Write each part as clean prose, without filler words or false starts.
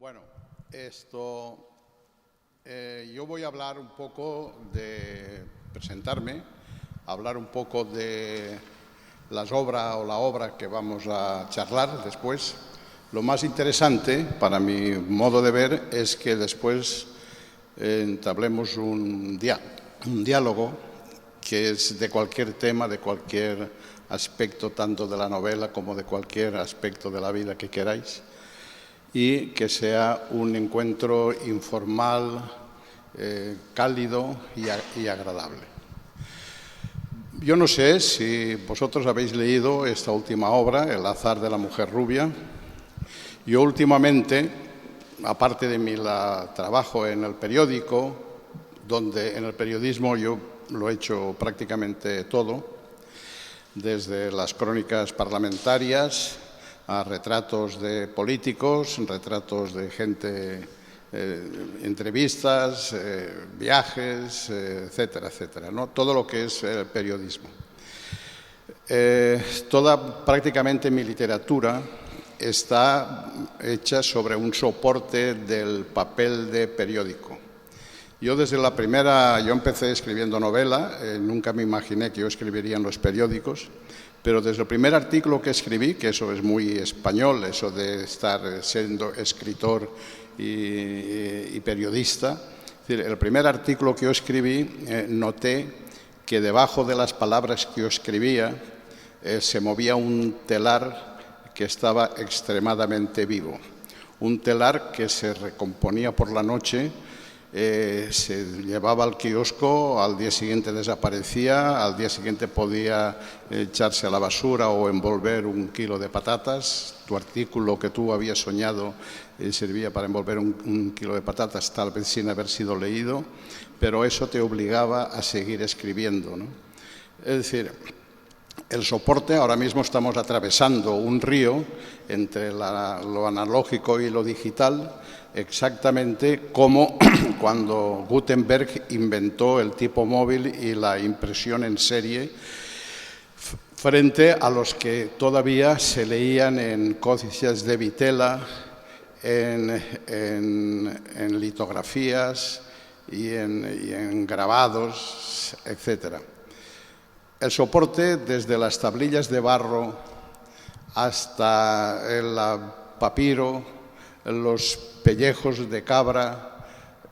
Bueno, yo voy a hablar un poco de presentarme, hablar un poco de la obra que vamos a charlar después. Lo más interesante, para mi modo de ver, es que después entablemos un diálogo que es de cualquier tema, de cualquier aspecto, tanto de la novela como de cualquier aspecto de la vida que queráis, y que sea un encuentro informal, cálido y agradable. Yo no sé si vosotros habéis leído esta última obra, El azar de la mujer rubia. Yo últimamente, aparte de mi trabajo en el periódico, donde en el periodismo yo lo he hecho prácticamente todo, desde las crónicas parlamentarias a retratos de políticos, retratos de gente, entrevistas, viajes, etcétera, etcétera, ¿no? Todo lo que es el periodismo. Prácticamente mi literatura está hecha sobre un soporte del papel de periódico. Yo empecé escribiendo novela, nunca me imaginé que yo escribiría en los periódicos, pero desde el primer artículo que escribí, que eso es muy español, eso de estar siendo escritor y periodista, es decir, el primer artículo que yo escribí, noté que debajo de las palabras que yo escribía se movía un telar que estaba extremadamente vivo, un telar que se recomponía por la noche. Se llevaba al kiosco, al día siguiente desaparecía, al día siguiente podía echarse a la basura o envolver 1 kilo de patatas. Tu artículo que tú habías soñado servía para envolver un kilo de patatas, tal vez sin haber sido leído, pero eso te obligaba a seguir escribiendo, ¿no? Es decir, el soporte, ahora mismo estamos atravesando un río entre lo analógico y lo digital, exactamente como cuando Gutenberg inventó el tipo móvil y la impresión en serie, frente a los que todavía se leían en códices de vitela, en litografías y en grabados, etcétera. El soporte, desde las tablillas de barro hasta el papiro, los pellejos de cabra,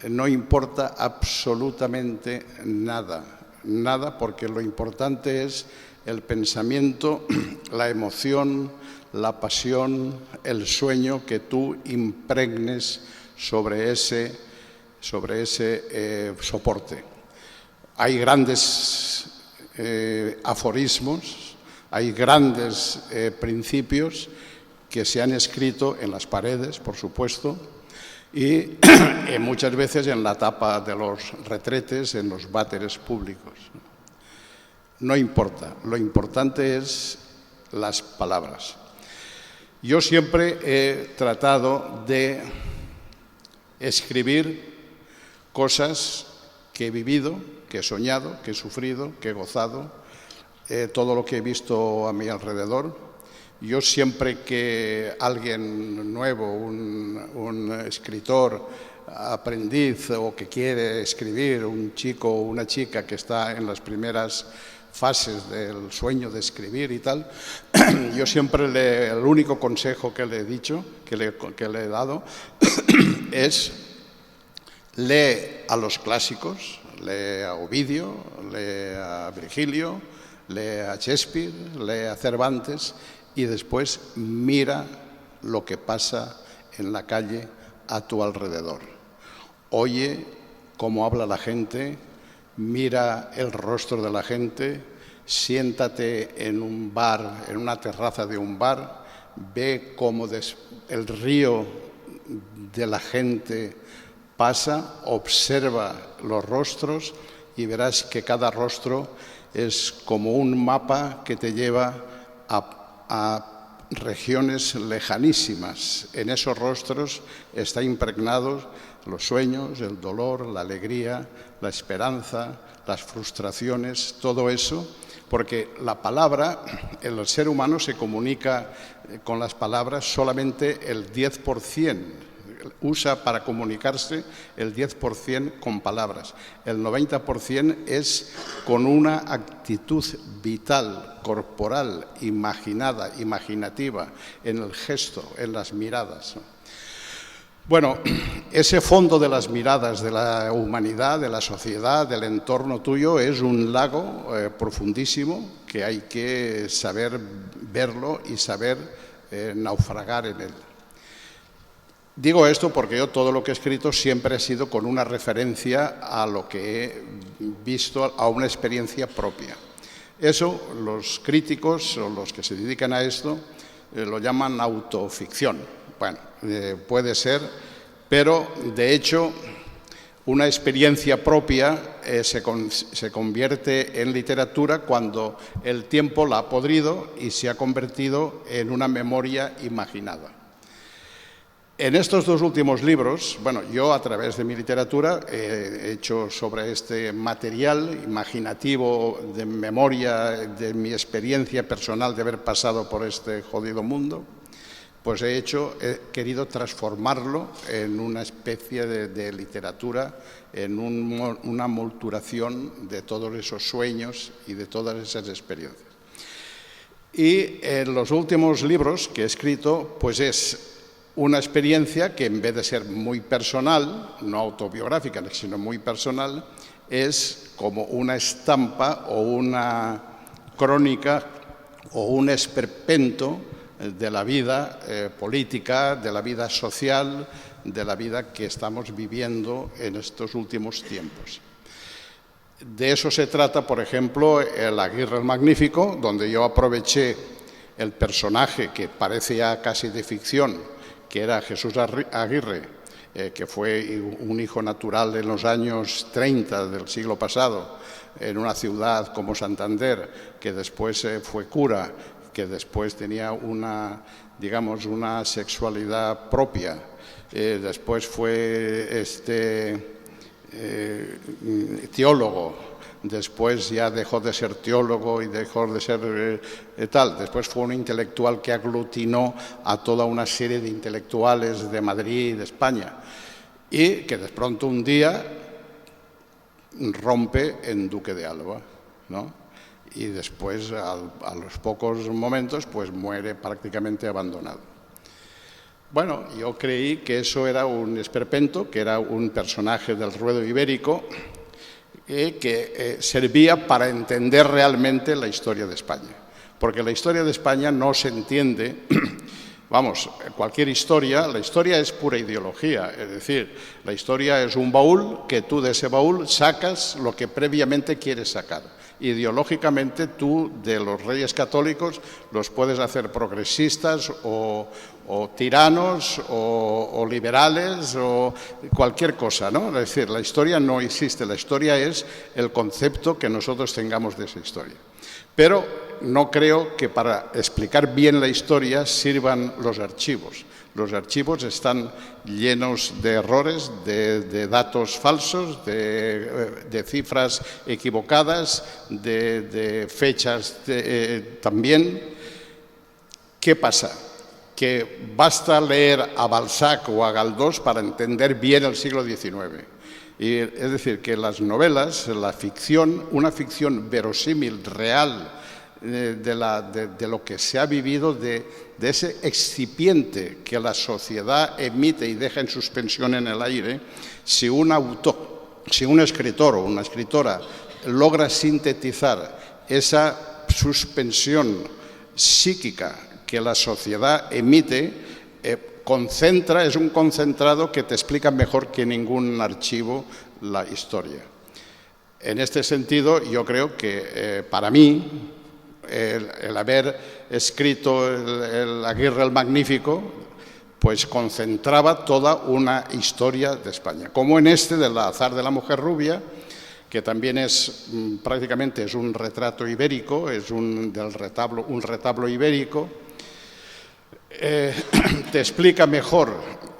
no importa absolutamente nada, porque lo importante es el pensamiento, la emoción, la pasión, el sueño que tú impregnes sobre ese soporte. Hay grandes aforismos, hay grandes principios que se han escrito en las paredes, por supuesto, y muchas veces en la tapa de los retretes, en los váteres públicos. No importa, lo importante es las palabras. Yo siempre he tratado de escribir cosas que he vivido, que he soñado, que he sufrido, que he gozado, todo lo que he visto a mi alrededor. Yo siempre que alguien nuevo, un escritor, aprendiz o que quiere escribir, un chico o una chica que está en las primeras fases del sueño de escribir y tal, yo siempre el único consejo que le he dicho, que le he dado, es lee a los clásicos, lee a Ovidio, lee a Virgilio, lee a Shakespeare, lee a Cervantes y después mira lo que pasa en la calle a tu alrededor. Oye cómo habla la gente, mira el rostro de la gente, siéntate en un bar, en una terraza de un bar, ve cómo el río de la gente pasa, observa los rostros y verás que cada rostro es como un mapa que te lleva a regiones lejanísimas. En esos rostros están impregnados los sueños, el dolor, la alegría, la esperanza, las frustraciones, todo eso, porque la palabra, el ser humano se comunica con las palabras solamente el 10%. usa para comunicarse el 10% con palabras. El 90% es con una actitud vital, corporal, imaginada, imaginativa, en el gesto, en las miradas. Bueno, ese fondo de las miradas de la humanidad, de la sociedad, del entorno tuyo, es un lago profundísimo que hay que saber verlo y saber naufragar en él. Digo esto porque yo todo lo que he escrito siempre ha sido con una referencia a lo que he visto, a una experiencia propia. Eso los críticos o los que se dedican a esto lo llaman autoficción. Bueno, puede ser, pero de hecho una experiencia propia se convierte en literatura cuando el tiempo la ha podrido y se ha convertido en una memoria imaginada. En estos dos últimos libros, bueno, yo a través de mi literatura he hecho sobre este material imaginativo de memoria de mi experiencia personal de haber pasado por este jodido mundo, pues he querido transformarlo en una especie de literatura, en una molturación de todos esos sueños y de todas esas experiencias. Y en los últimos libros que he escrito, pues es una experiencia que en vez de ser muy personal, no autobiográfica, sino muy personal, es como una estampa o una crónica o un esperpento de la vida política, de la vida social, de la vida que estamos viviendo en estos últimos tiempos. De eso se trata, por ejemplo, el Aguirre el Magnífico, donde yo aproveché el personaje que parece ya casi de ficción, que era Jesús Aguirre, que fue un hijo natural en los años 30 del siglo pasado, en una ciudad como Santander, que después fue cura, que después tenía una sexualidad propia, después fue teólogo, después ya dejó de ser teólogo y dejó de ser tal, después fue un intelectual que aglutinó a toda una serie de intelectuales de Madrid y de España, y que de pronto un día rompe en Duque de Alba, ¿no? Y después, a los pocos momentos, pues muere prácticamente abandonado. Bueno, yo creí que eso era un esperpento, que era un personaje del ruedo ibérico que servía para entender realmente la historia de España. Porque la historia de España no se entiende, vamos, cualquier historia, la historia es pura ideología, es decir, la historia es un baúl que tú de ese baúl sacas lo que previamente quieres sacar. Ideológicamente tú de los reyes católicos los puedes hacer progresistas o tiranos o liberales o cualquier cosa, ¿no? Es decir, la historia no existe, la historia es el concepto que nosotros tengamos de esa historia. Pero no creo que para explicar bien la historia sirvan los archivos. Los archivos están llenos de errores, de datos falsos, de cifras equivocadas, de fechas también. ¿Qué pasa? Que basta leer a Balzac o a Galdós para entender bien el siglo XIX. Y, es decir, que las novelas, la ficción, una ficción verosímil, real, de lo que se ha vivido, de ese excipiente que la sociedad emite y deja en suspensión en el aire, si un autor, si un escritor o una escritora logra sintetizar esa suspensión psíquica que la sociedad emite, concentra, es un concentrado que te explica mejor que ningún archivo la historia. En este sentido, yo creo que para mí, el haber escrito el Aguirre el Magnífico, pues concentraba toda una historia de España. Como en este del Azar de la Mujer Rubia, que también es prácticamente es un retrato ibérico, es un retablo ibérico, te explica mejor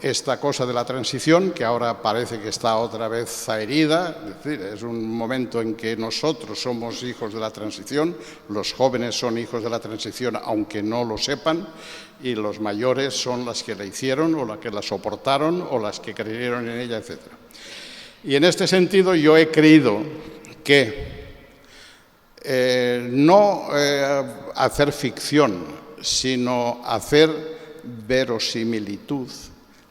esta cosa de la transición, que ahora parece que está otra vez zaherida, es decir, es un momento en que nosotros somos hijos de la transición, los jóvenes son hijos de la transición aunque no lo sepan, y los mayores son las que la hicieron o las que la soportaron o las que creyeron en ella, etc. Y en este sentido yo he creído que no hacer ficción, sino hacer verosimilitud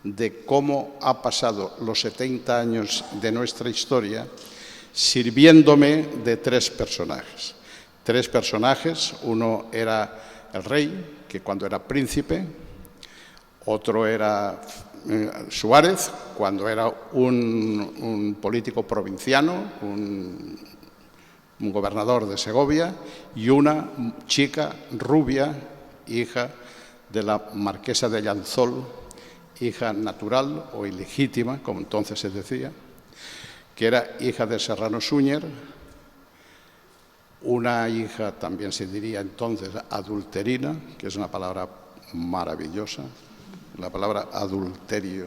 de cómo ha pasado los 70 años de nuestra historia, sirviéndome de tres personajes. Tres personajes, uno era el rey, que cuando era príncipe, otro era Suárez, cuando era un político provinciano, un gobernador de Segovia, y una chica rubia, hija de la marquesa de Llanzol, hija natural o ilegítima, como entonces se decía, que era hija de Serrano Súñer, una hija, también se diría entonces, adulterina, que es una palabra maravillosa. La palabra adulterio,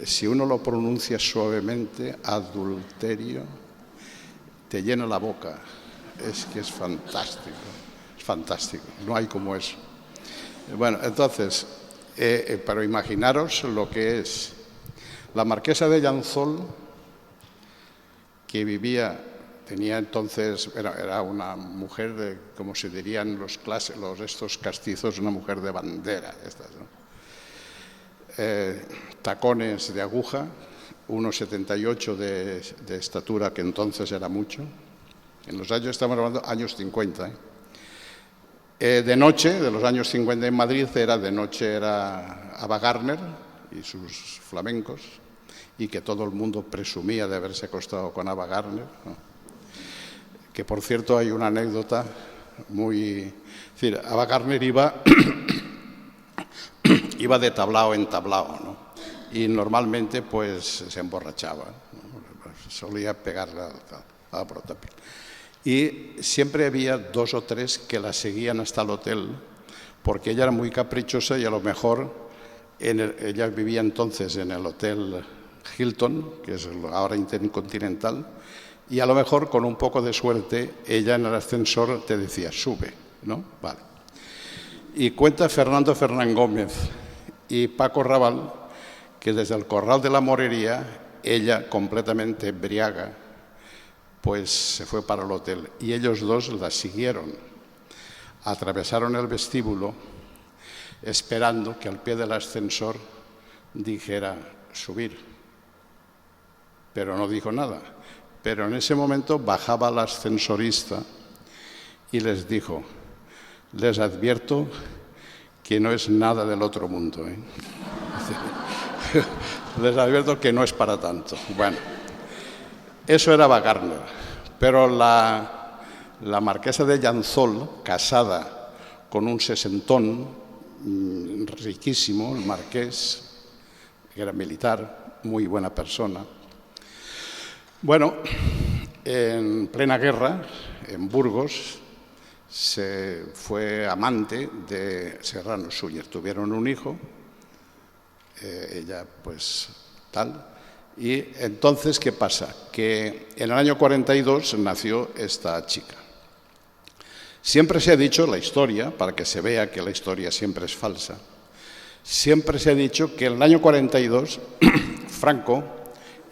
si uno lo pronuncia suavemente, adulterio, te llena la boca. Es que es fantástico, no hay como eso. Bueno, entonces, pero imaginaros lo que es la marquesa de Llanzol, que tenía entonces, era una mujer, como se dirían estos castizos, una mujer de bandera, ¿no? Tacones de aguja, 1,78 de estatura, que entonces era mucho. En los años, estamos hablando años 50. De noche, de los años 50 en Madrid, de noche era Ava Gardner y sus flamencos, y que todo el mundo presumía de haberse acostado con Ava Gardner, ¿no? Que, por cierto, hay una anécdota muy... Es decir, Ava Gardner iba de tablao en tablao, ¿no? Y normalmente pues se emborrachaba, ¿no? Solía pegarle a la protapil. Y siempre había 2 o 3 que la seguían hasta el hotel, porque ella era muy caprichosa y a lo mejor ella vivía entonces en el Hotel Hilton, que es ahora Intercontinental, y a lo mejor con un poco de suerte ella en el ascensor te decía, sube, ¿no? Vale. Y cuenta Fernando Fernán Gómez y Paco Raval que desde el Corral de la Morería, ella completamente embriaga, pues se fue para el hotel y ellos dos la siguieron. Atravesaron el vestíbulo esperando que al pie del ascensor dijera subir, pero no dijo nada. Pero en ese momento bajaba el ascensorista y les dijo, les advierto que no es nada del otro mundo, ¿eh? Les advierto que no es para tanto. Bueno, eso era Ava Gardner, pero la marquesa de Llanzol, casada con un sesentón riquísimo, el marqués, que era militar, muy buena persona. Bueno, en plena guerra, en Burgos, se fue amante de Serrano Súñer. Tuvieron un hijo, ella pues tal. Y entonces, ¿qué pasa? Que en el año 42 nació esta chica. Siempre se ha dicho la historia, para que se vea que la historia siempre es falsa, siempre se ha dicho que en el año 42 Franco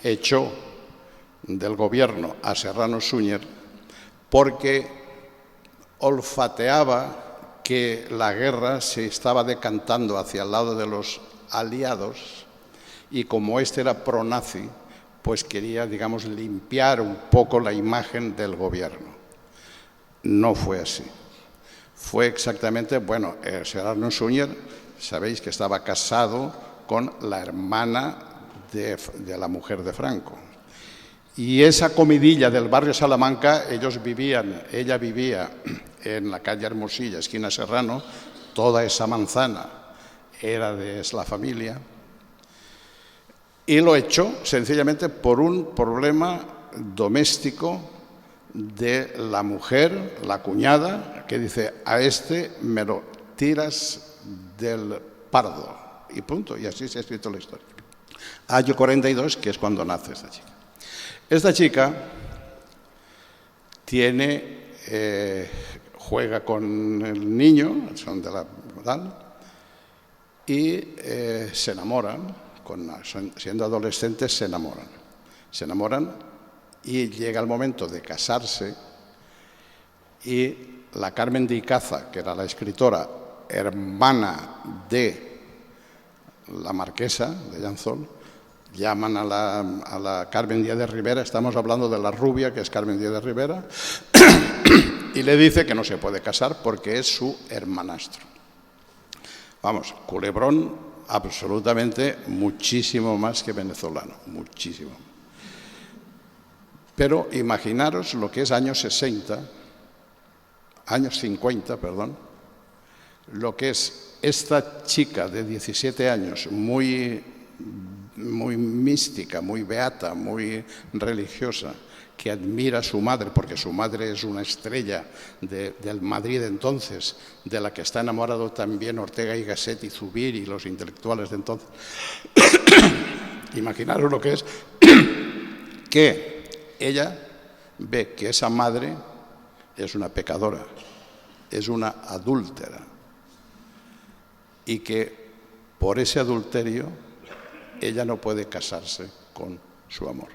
echó del gobierno a Serrano Súñer porque olfateaba que la guerra se estaba decantando hacia el lado de los aliados y como este era pro-nazi, pues quería, digamos, limpiar un poco la imagen del gobierno. No fue así. Fue exactamente, bueno, Serrano Súñer, sabéis que estaba casado con la hermana de la mujer de Franco. Y esa comidilla del barrio Salamanca, ella vivía en la calle Hermosilla, esquina Serrano, toda esa manzana es la familia, y lo echó sencillamente por un problema doméstico de la mujer, la cuñada, que dice, a este me lo tiras del pardo, y punto, y así se ha escrito la historia. Año 42, que es cuando nace esta chica. Esta chica juega con el niño, son de la edad, y se enamoran, siendo adolescentes se enamoran y llega el momento de casarse y la Carmen de Icaza, que era la escritora, hermana de la marquesa de Llanzol, llaman a la Carmen Díaz de Rivera, estamos hablando de la rubia que es Carmen Díaz de Rivera, y le dice que no se puede casar porque es su hermanastro. Vamos, culebrón absolutamente muchísimo más que venezolano, muchísimo. Pero imaginaros lo que es años 50, perdón, lo que es esta chica de 17 años, muy mística, muy beata, muy religiosa, que admira a su madre, porque su madre es una estrella del Madrid entonces, de la que está enamorado también Ortega y Gasset y Zubiri y los intelectuales de entonces. Imaginaros lo que es que ella ve que esa madre es una pecadora, es una adúltera, y que por ese adulterio ella no puede casarse con su amor.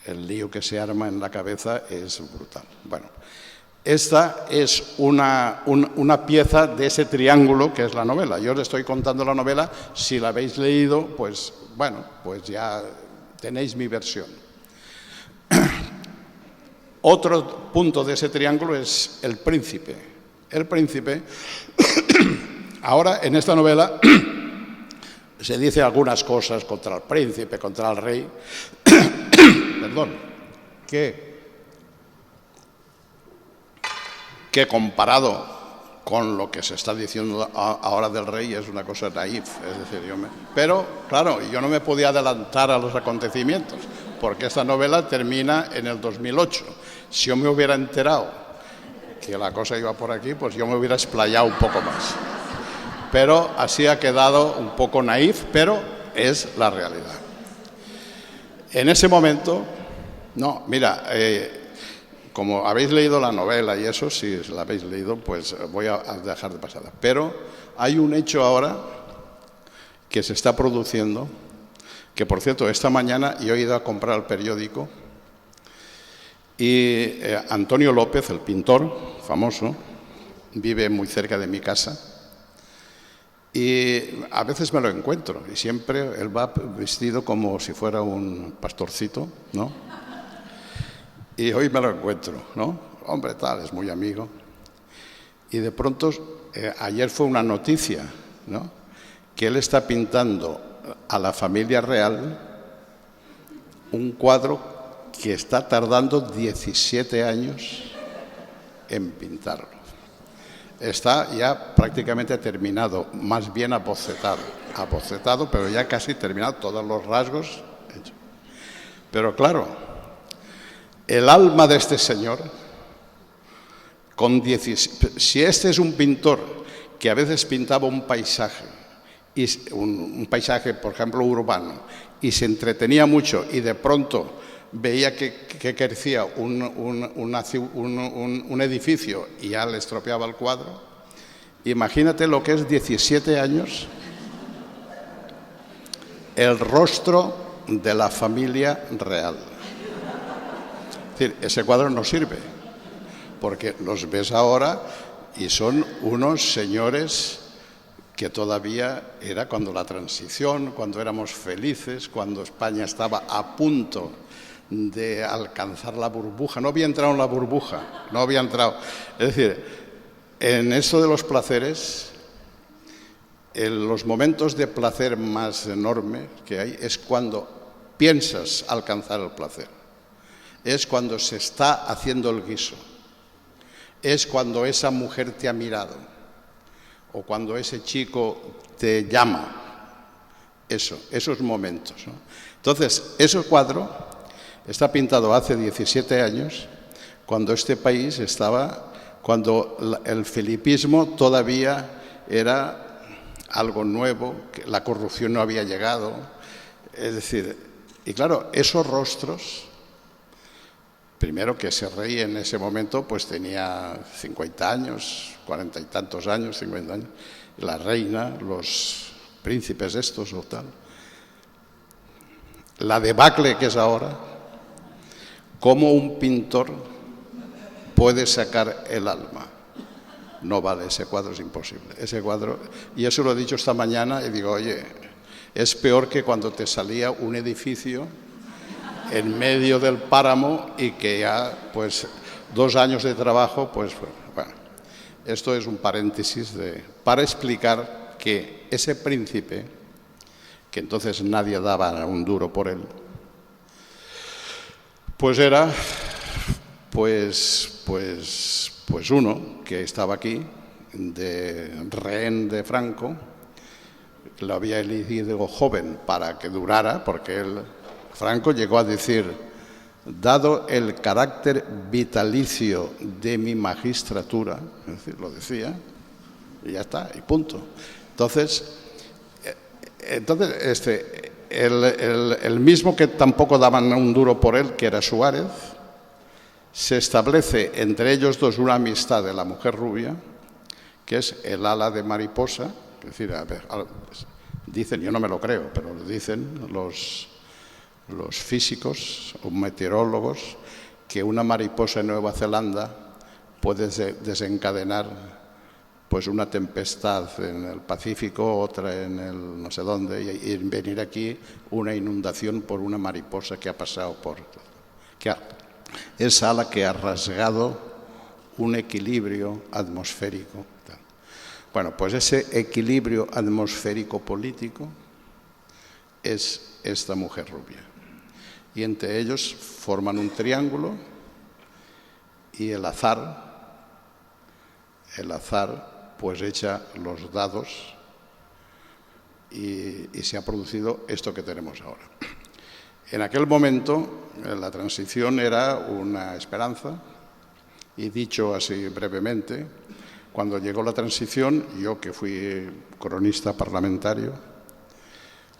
El lío que se arma en la cabeza es brutal. Bueno, esta es una pieza de ese triángulo que es la novela. Yo os estoy contando la novela, si la habéis leído, pues bueno, pues ya tenéis mi versión. Otro punto de ese triángulo es el príncipe. El príncipe, ahora en esta novela se dice algunas cosas contra el príncipe, contra el rey, perdón, que comparado con lo que se está diciendo ahora del rey es una cosa naif, es decir, pero claro, yo no me podía adelantar a los acontecimientos, porque esta novela termina en el 2008. Si yo me hubiera enterado que la cosa iba por aquí, pues yo me hubiera explayado un poco más. Pero así ha quedado un poco naif, pero es la realidad. En ese momento, no, mira, como habéis leído la novela y eso, si la habéis leído, pues voy a dejar de pasada. Pero hay un hecho ahora que se está produciendo, que por cierto, esta mañana yo he ido a comprar el periódico y Antonio López, el pintor famoso, vive muy cerca de mi casa. Y a veces me lo encuentro y siempre él va vestido como si fuera un pastorcito, ¿no? Y hoy me lo encuentro, ¿no? Hombre, tal, es muy amigo. Y de pronto, ayer fue una noticia, ¿no? Que él está pintando a la familia real un cuadro que está tardando 17 años en pintarlo. Está ya prácticamente terminado, más bien abocetado, pero ya casi terminado, todos los rasgos hechos. Pero claro, el alma de este señor, si este es un pintor que a veces pintaba un paisaje, un paisaje, por ejemplo, urbano, y se entretenía mucho y de pronto veía que crecía un edificio y ya le estropeaba el cuadro. Imagínate lo que es 17 años, el rostro de la familia real. Es decir, ese cuadro no sirve, porque los ves ahora y son unos señores que todavía era cuando la transición, cuando éramos felices, cuando España estaba a punto de alcanzar la burbuja. No había entrado en la burbuja, no había entrado. Es decir, en eso de los placeres, en los momentos de placer más enorme que hay es cuando piensas alcanzar el placer. Es cuando se está haciendo el guiso. Es cuando esa mujer te ha mirado. O cuando ese chico te llama. Esos momentos, ¿no? Entonces, ese cuadro está pintado hace 17 años, cuando este país estaba, cuando el felipismo todavía era algo nuevo, que la corrupción no había llegado. Es decir, y claro, esos rostros, primero que ese rey en ese momento pues tenía 50 años, 40 y tantos años, 50 años, y la reina, los príncipes estos o tal. La debacle que es ahora, cómo un pintor puede sacar el alma. No vale, ese cuadro es imposible. Ese cuadro, y eso lo he dicho esta mañana y digo, oye, es peor que cuando te salía un edificio en medio del páramo y que ya, pues, 2 años de trabajo, pues, bueno, esto es un paréntesis para explicar que ese príncipe, que entonces nadie daba un duro por él, pues era, pues uno que estaba aquí, de rehén de Franco, lo había elegido joven para que durara, porque Franco llegó a decir, dado el carácter vitalicio de mi magistratura, es decir, lo decía, y ya está, y punto. Entonces el mismo que tampoco daban un duro por él, que era Suárez, se establece entre ellos dos una amistad de la mujer rubia, que es el ala de mariposa. Es decir, a ver, dicen, yo no me lo creo, pero lo dicen los físicos o meteorólogos, que una mariposa en Nueva Zelanda puede desencadenar pues una tempestad en el Pacífico, otra en el no sé dónde, y venir aquí una inundación por una mariposa que ha pasado esa ala que ha rasgado un equilibrio atmosférico. Bueno, pues ese equilibrio atmosférico político es esta mujer rubia. Y entre ellos forman un triángulo y el azar pues echa los dados y se ha producido esto que tenemos ahora. En aquel momento la transición era una esperanza y, dicho así brevemente, cuando llegó la transición, yo que fui cronista parlamentario,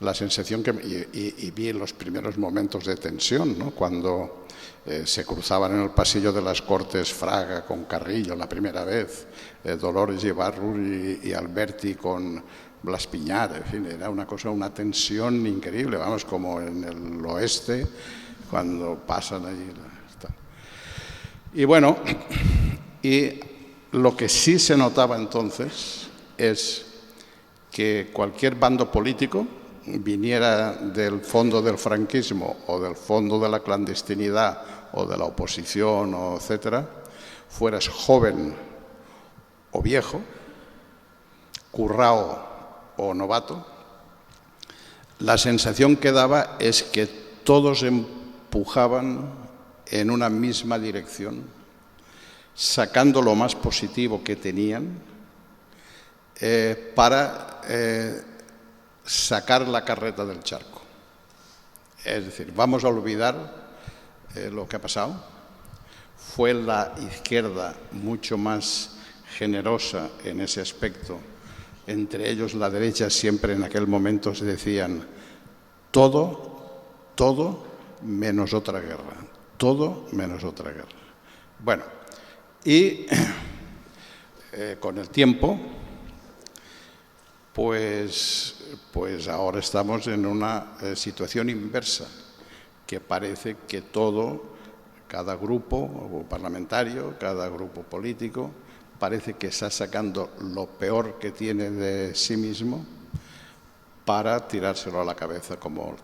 la sensación y vi los primeros momentos de tensión, ¿no? Cuando se cruzaban en el pasillo de las Cortes Fraga con Carrillo la primera vez, Dolores Ibarruri y Alberti con Blas Piñar, en fin, era una cosa, una tensión increíble, vamos, como en el oeste, cuando pasan allí. Y bueno, y lo que sí se notaba entonces es que cualquier bando político, viniera del fondo del franquismo o del fondo de la clandestinidad o de la oposición, o etcétera, fueras joven o viejo, currao o novato, la sensación que daba es que todos empujaban en una misma dirección, sacando lo más positivo que tenían para sacar la carreta del charco. Es decir, vamos a olvidar lo que ha pasado. Fue la izquierda mucho más generosa en ese aspecto. Entre ellos la derecha siempre en aquel momento se decían todo menos otra guerra. Todo menos otra guerra. Bueno, y con el tiempo, pues ahora estamos en una situación inversa, que parece que cada grupo parlamentario, cada grupo político, parece que está sacando lo peor que tiene de sí mismo para tirárselo a la cabeza como...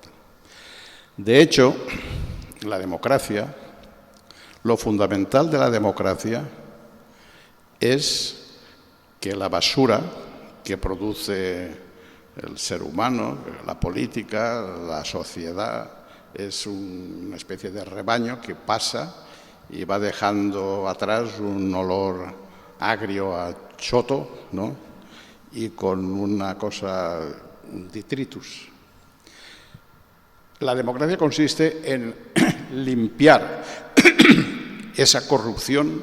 De hecho, la democracia, lo fundamental de la democracia es que la basura que produce el ser humano, la política, la sociedad, es una especie de rebaño que pasa y va dejando atrás un olor agrio a choto, ¿no? Y con una cosa, un detritus. La democracia consiste en limpiar esa corrupción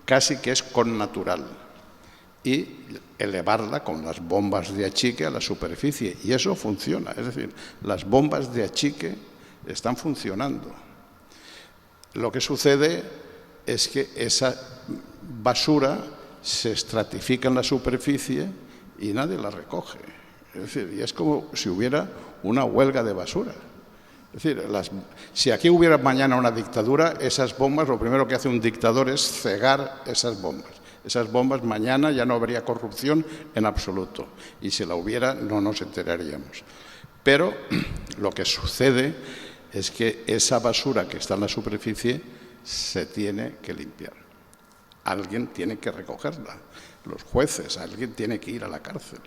casi que es connatural. y elevarla con las bombas de achique a la superficie. Y eso funciona, es decir, las bombas de achique están funcionando. Lo que sucede es que esa basura se estratifica en la superficie y nadie la recoge. Es decir, y es como si hubiera una huelga de basura. Es decir, si aquí hubiera mañana una dictadura, esas bombas, lo primero que hace un dictador es cegar esas bombas. Esas bombas mañana ya no habría corrupción en absoluto. Y si la hubiera, no nos enteraríamos. Pero lo que sucede es que esa basura que está en la superficie se tiene que limpiar. Alguien tiene que recogerla. Los jueces, alguien tiene que ir a la cárcel.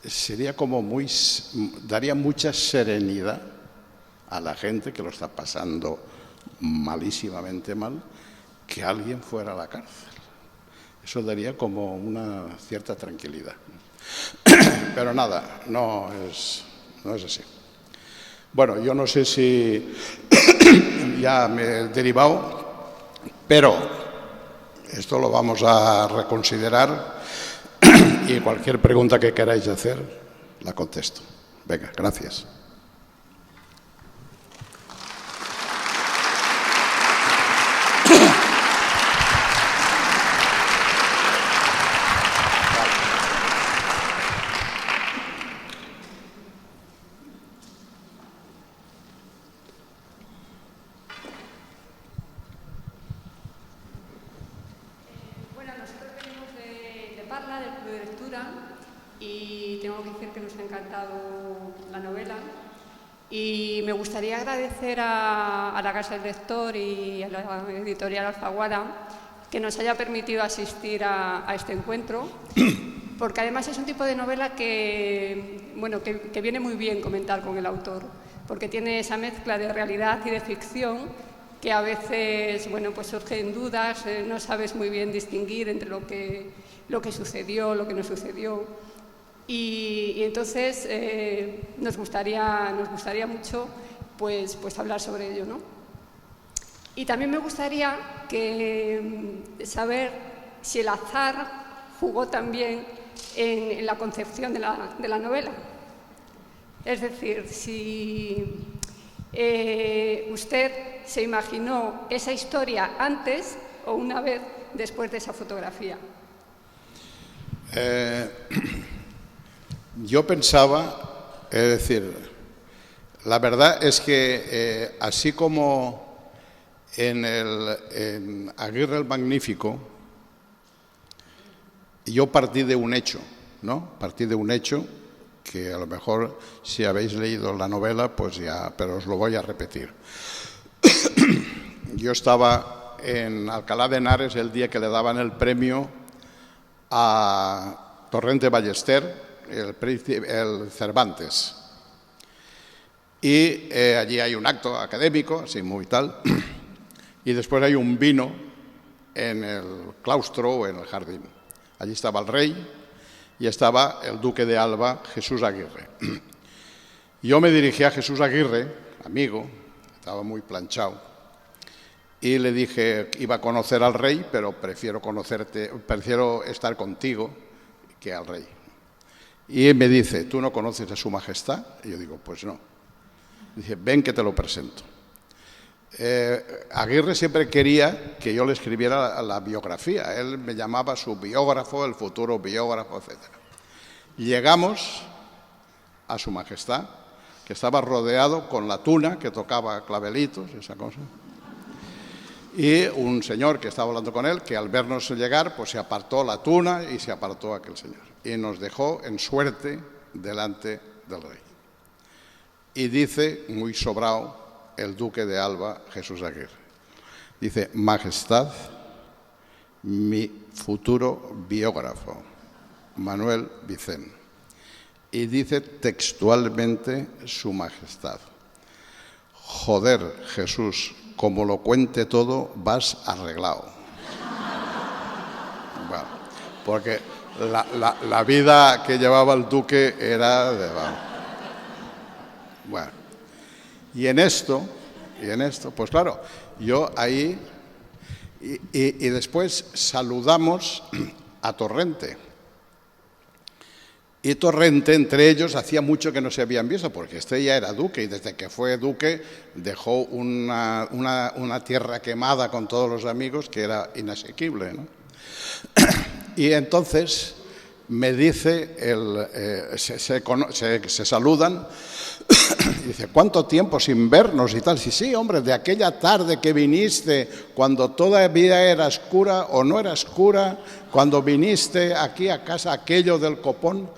Sería como daría mucha serenidad a la gente que lo está pasando malísimamente mal, que alguien fuera a la cárcel. Eso daría como una cierta tranquilidad. Pero nada, no es así. Bueno, yo no sé si ya me he derivado, pero esto lo vamos a reconsiderar y cualquier pregunta que queráis hacer, la contesto. Venga, gracias. Y tengo que decir que nos ha encantado la novela y me gustaría agradecer a la Casa del Lector y a la editorial Alfaguara que nos haya permitido asistir a este encuentro, porque además es un tipo de novela que viene muy bien comentar con el autor, porque tiene esa mezcla de realidad y de ficción que a veces pues surgen dudas, no sabes muy bien distinguir entre lo que sucedió, lo que no sucedió. Y entonces nos gustaría mucho pues hablar sobre ello, ¿no? Y también me gustaría saber si el azar jugó también en la concepción de la novela. Es decir, si usted se imaginó esa historia antes o una vez después de esa fotografía. Yo pensaba, es decir, la verdad es que así como en Aguirre el Magnífico, yo partí de un hecho, ¿no? Partí de un hecho que a lo mejor si habéis leído la novela, pues ya, pero os lo voy a repetir. Yo estaba en Alcalá de Henares el día que le daban el premio a Torrente Ballester, el Cervantes. Y allí hay un acto académico, así muy tal, y después hay un vino en el claustro o en el jardín. Allí estaba el rey y estaba el duque de Alba, Jesús Aguirre. Yo me dirigí a Jesús Aguirre, amigo, estaba muy planchado, y le dije, iba a conocer al rey, pero prefiero estar contigo que al rey. Y me dice, ¿tú no conoces a su majestad? Y yo digo, pues no. Dice, ven que te lo presento. Aguirre siempre quería que yo le escribiera la biografía. Él me llamaba su biógrafo, el futuro biógrafo, etc. Llegamos a su majestad, que estaba rodeado con la tuna, que tocaba clavelitos, esa cosa. Y un señor que estaba hablando con él, que al vernos llegar, pues se apartó la tuna y se apartó aquel señor. Y nos dejó en suerte delante del rey. Y dice, muy sobrado, el duque de Alba, Jesús Aguirre. Dice, Majestad, mi futuro biógrafo, Manuel Vicent. Y dice textualmente su majestad. Joder, Jesús, como lo cuente todo, vas arreglado. Bueno, porque la vida que llevaba el duque era de... Bueno, y en esto, pues claro, yo ahí... Y después saludamos a Torrente. Y Torrente, entre ellos, hacía mucho que no se habían visto, porque este ya era duque, y desde que fue duque dejó una tierra quemada con todos los amigos que era inasequible, ¿no? Y entonces me dice, se saludan, y dice, ¿cuánto tiempo sin vernos y tal? Sí, hombre, de aquella tarde que viniste, cuando todavía era oscura o no era oscura, cuando viniste aquí a casa, aquello del copón.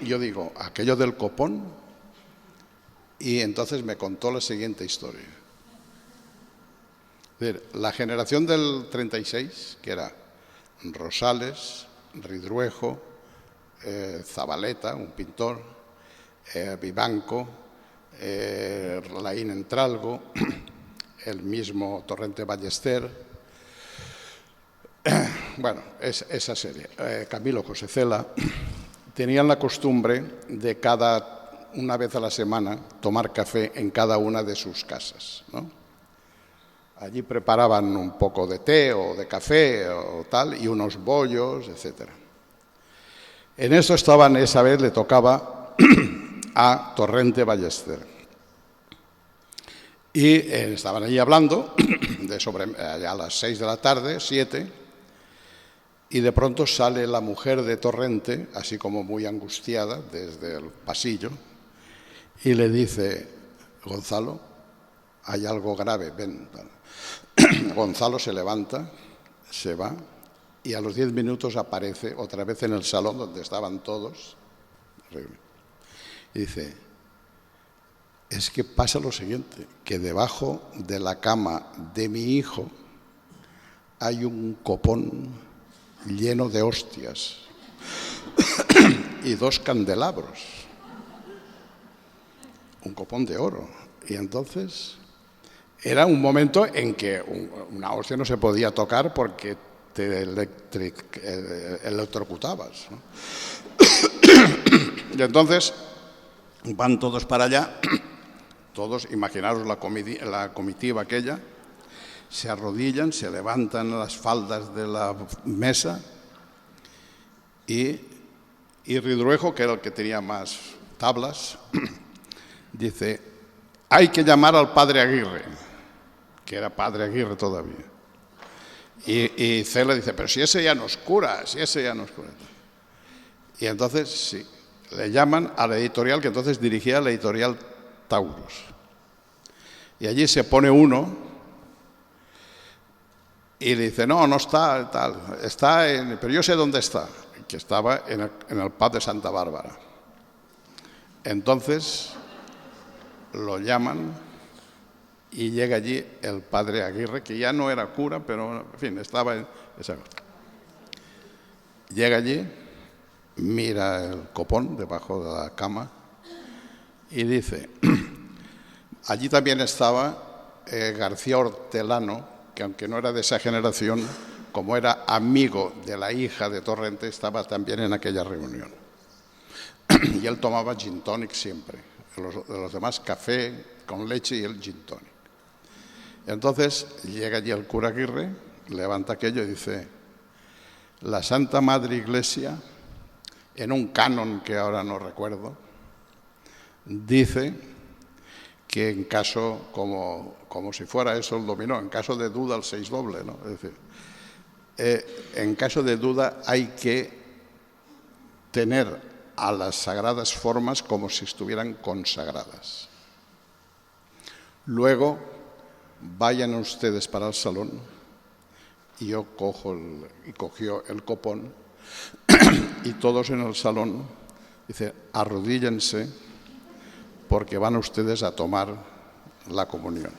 Y yo digo, ¿aquello del copón? Y entonces me contó la siguiente historia. Es decir, la generación del 36, que era Rosales, Ridruejo, Zabaleta, un pintor, Vivanco, Laín Entralgo, el mismo Torrente Ballester, bueno, esa serie, Camilo José Cela, tenían la costumbre de una vez a la semana tomar café en cada una de sus casas, ¿no? Allí preparaban un poco de té o de café o tal, y unos bollos, etc. En eso estaban, esa vez le tocaba a Torrente Ballester. Y estaban allí hablando, a las 6 de la tarde, 7, y de pronto sale la mujer de Torrente, así como muy angustiada, desde el pasillo, y le dice, Gonzalo, hay algo grave, ven. Gonzalo se levanta, se va, y a los 10 minutos aparece otra vez en el salón donde estaban todos. Y dice, es que pasa lo siguiente, que debajo de la cama de mi hijo hay un copón lleno de hostias y 2 candelabros, un copón de oro. Y entonces era un momento en que una hostia no se podía tocar porque te electrocutabas, ¿no? Y entonces van todos para allá, todos, imaginaros la comitiva aquella, se arrodillan, se levantan las faldas de la mesa y Ridruejo, que era el que tenía más tablas, dice, hay que llamar al padre Aguirre, que era padre Aguirre todavía. Y Cela dice, pero si ese ya no es cura, si ese ya no es cura. Y entonces, sí, le llaman a la editorial, que entonces dirigía la editorial Taurus. Y allí se pone uno y le dice, no está, tal, pero yo sé dónde está, que estaba en el pub de Santa Bárbara. Entonces lo llaman y llega allí el padre Aguirre, que ya no era cura, pero en fin, estaba en esa cosa. Llega allí, mira el copón debajo de la cama y dice, allí también estaba García Hortelano, que aunque no era de esa generación, como era amigo de la hija de Torrente, estaba también en aquella reunión. Y él tomaba gin tonic siempre, los demás café con leche y el gin tonic. Entonces llega allí el cura Aguirre, levanta aquello y dice, la Santa Madre Iglesia, en un canon que ahora no recuerdo, dice que en caso, como si fuera eso el dominó, en caso de duda el 6 doble, ¿no? Es decir, en caso de duda hay que tener a las sagradas formas como si estuvieran consagradas. Luego, vayan ustedes para el salón y yo cogió el copón y todos en el salón, dice, arrodíllense porque van ustedes a tomar la comunión.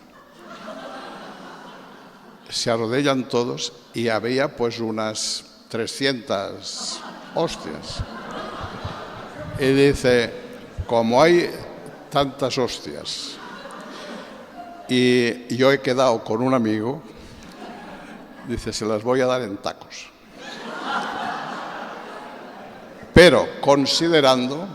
Se arrodillan todos y había pues unas 300 hostias. Y dice, como hay tantas hostias y yo he quedado con un amigo, dice, se las voy a dar en tacos. Pero considerando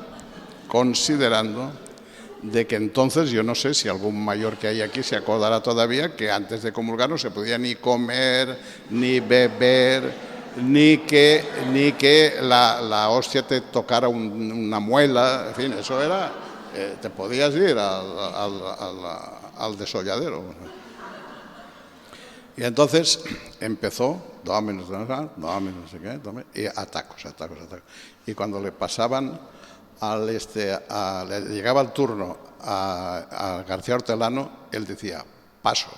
de que entonces, yo no sé si algún mayor que hay aquí se acordará todavía que antes de comulgar no se podía ni comer, ni beber, ni que la hostia te tocara una muela, en fin, eso era, te podías ir al desolladero. Y entonces empezó, no sé qué, y atacos. Y cuando le pasaban, le llegaba el turno a García Hortelano, él decía, paso.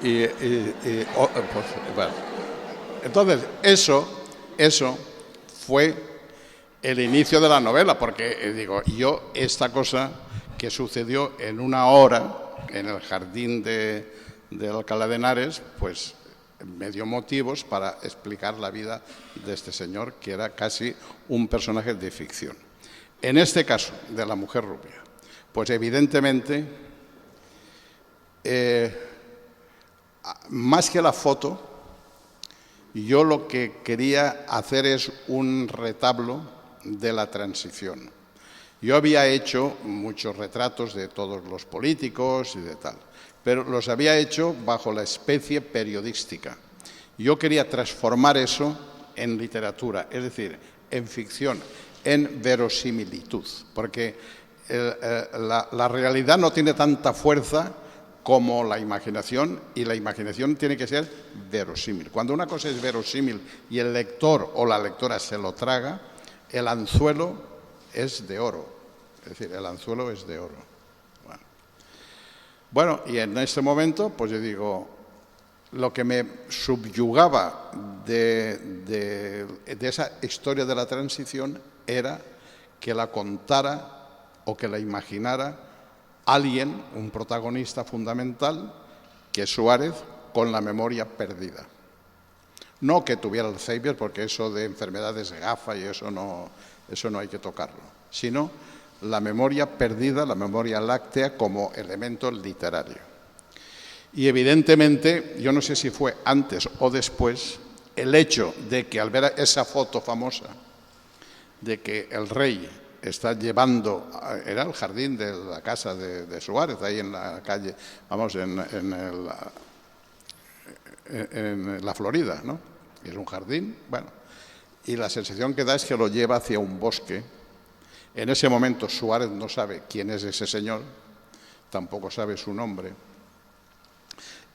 Pues, bueno. Entonces, eso fue el inicio de la novela, porque digo, yo esta cosa que sucedió en una hora en el jardín de Alcalá de Henares, pues me dio motivos para explicar la vida de este señor, que era casi un personaje de ficción. En este caso, de la mujer rubia, pues evidentemente, más que la foto, yo lo que quería hacer es un retablo de la transición. Yo había hecho muchos retratos de todos los políticos y de tal, pero los había hecho bajo la especie periodística. Yo quería transformar eso en literatura, es decir, en ficción, en verosimilitud, porque la realidad no tiene tanta fuerza como la imaginación, y la imaginación tiene que ser verosímil. Cuando una cosa es verosímil y el lector o la lectora se lo traga, el anzuelo es de oro. Es decir, el anzuelo es de oro. Bueno, y en este momento, pues yo digo, lo que me subyugaba de esa historia de la transición era que la contara o que la imaginara alguien, un protagonista fundamental, que es Suárez, con la memoria perdida. No que tuviera Alzheimer, porque eso de enfermedades gafa y eso no hay que tocarlo, sino la memoria perdida, la memoria láctea como elemento literario. Y evidentemente, yo no sé si fue antes o después, el hecho de que al ver esa foto famosa de que el rey está llevando, era el jardín de la casa de Suárez, ahí en la calle, vamos, en la Florida, ¿no? Es un jardín, bueno, y la sensación que da es que lo lleva hacia un bosque. En ese momento Suárez no sabe quién es ese señor, tampoco sabe su nombre.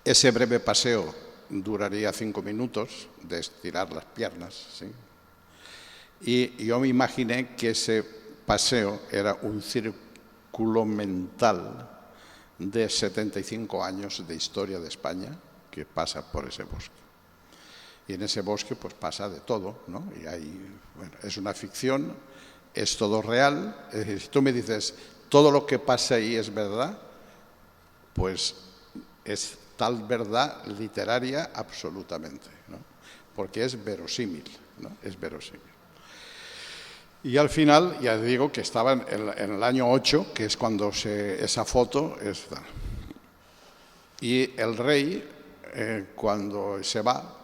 Ese breve paseo duraría 5 minutos de estirar las piernas, ¿sí? Y yo me imaginé que ese paseo era un círculo mental de 75 años de historia de España que pasa por ese bosque. Y en ese bosque pues pasa de todo, ¿no? Y ahí, bueno, es una ficción, es todo real. Es decir, si tú me dices, todo lo que pasa ahí es verdad, pues es tal verdad literaria absolutamente, ¿no? Porque es verosímil, ¿no? Es verosímil. Y al final, ya digo que estaba en el año 8, que es cuando esa foto está. Y el rey, cuando se va,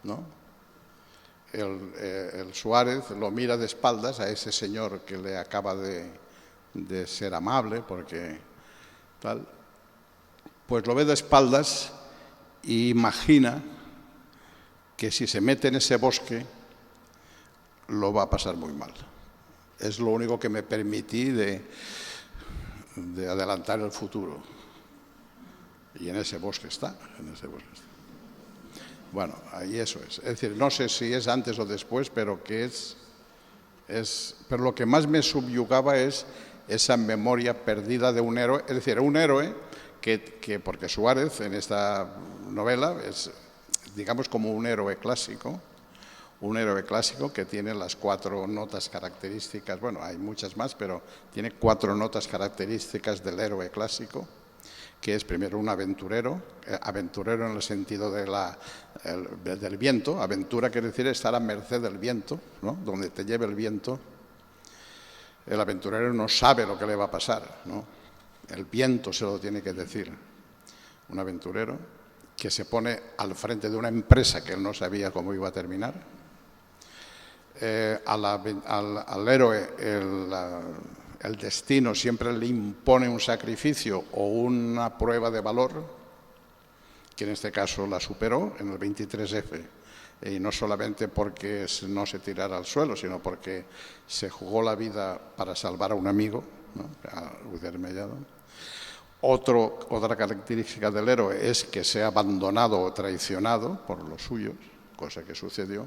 ¿no? El Suárez lo mira de espaldas a ese señor que le acaba de ser amable, porque tal, pues lo ve de espaldas e imagina que si se mete en ese bosque lo va a pasar muy mal. Es lo único que me permití de adelantar el futuro. Y en ese bosque está, Bueno, ahí eso es. Es decir, no sé si es antes o después, pero que pero lo que más me subyugaba es esa memoria perdida de un héroe. Es decir, un héroe que porque Suárez en esta novela es, digamos, como un héroe clásico que tiene las 4 notas características, bueno, hay muchas más, pero tiene 4 notas características del héroe clásico, que es primero un aventurero en el sentido del viento. Aventura quiere decir estar a merced del viento, ¿no? Donde te lleve el viento. El aventurero no sabe lo que le va a pasar, ¿no? El viento se lo tiene que decir. Un aventurero que se pone al frente de una empresa que él no sabía cómo iba a terminar. Al héroe el destino siempre le impone un sacrificio o una prueba de valor, que en este caso la superó en el 23F. Y no solamente porque no se tirara al suelo, sino porque se jugó la vida para salvar a un amigo, ¿no?, a Uder Mellado. Otra característica del héroe es que sea abandonado o traicionado por los suyos, cosa que sucedió.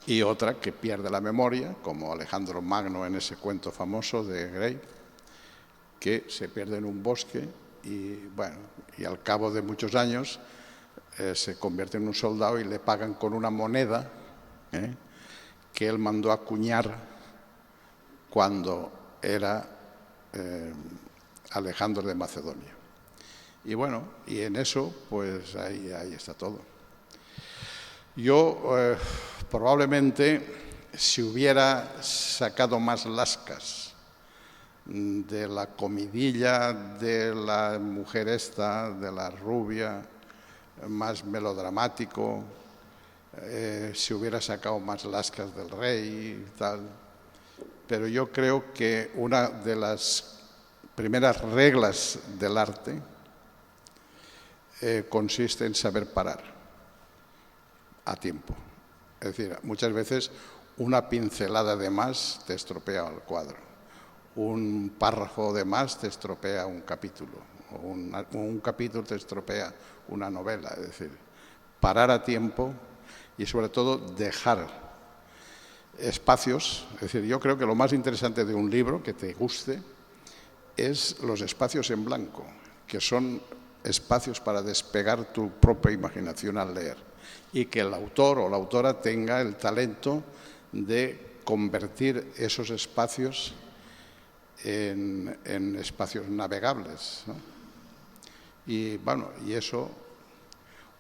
Y otra, que pierde la memoria, como Alejandro Magno en ese cuento famoso de Gray, que se pierde en un bosque y, bueno, y al cabo de muchos años se convierte en un soldado y le pagan con una moneda que él mandó acuñar cuando era Alejandro de Macedonia. Y bueno, y en eso, pues ahí está todo. Yo probablemente, si hubiera sacado más lascas de la comidilla de la mujer esta, de la rubia, más melodramático, si hubiera sacado más lascas del rey y tal. Pero yo creo que una de las primeras reglas del arte consiste en saber parar a tiempo. Es decir, muchas veces una pincelada de más te estropea el cuadro, un párrafo de más te estropea un capítulo, o un capítulo te estropea una novela. Es decir, parar a tiempo y sobre todo dejar espacios. Es decir, yo creo que lo más interesante de un libro que te guste es los espacios en blanco, que son espacios para despegar tu propia imaginación al leer, y que el autor o la autora tenga el talento de convertir esos espacios en espacios navegables, ¿no? Y bueno, y eso,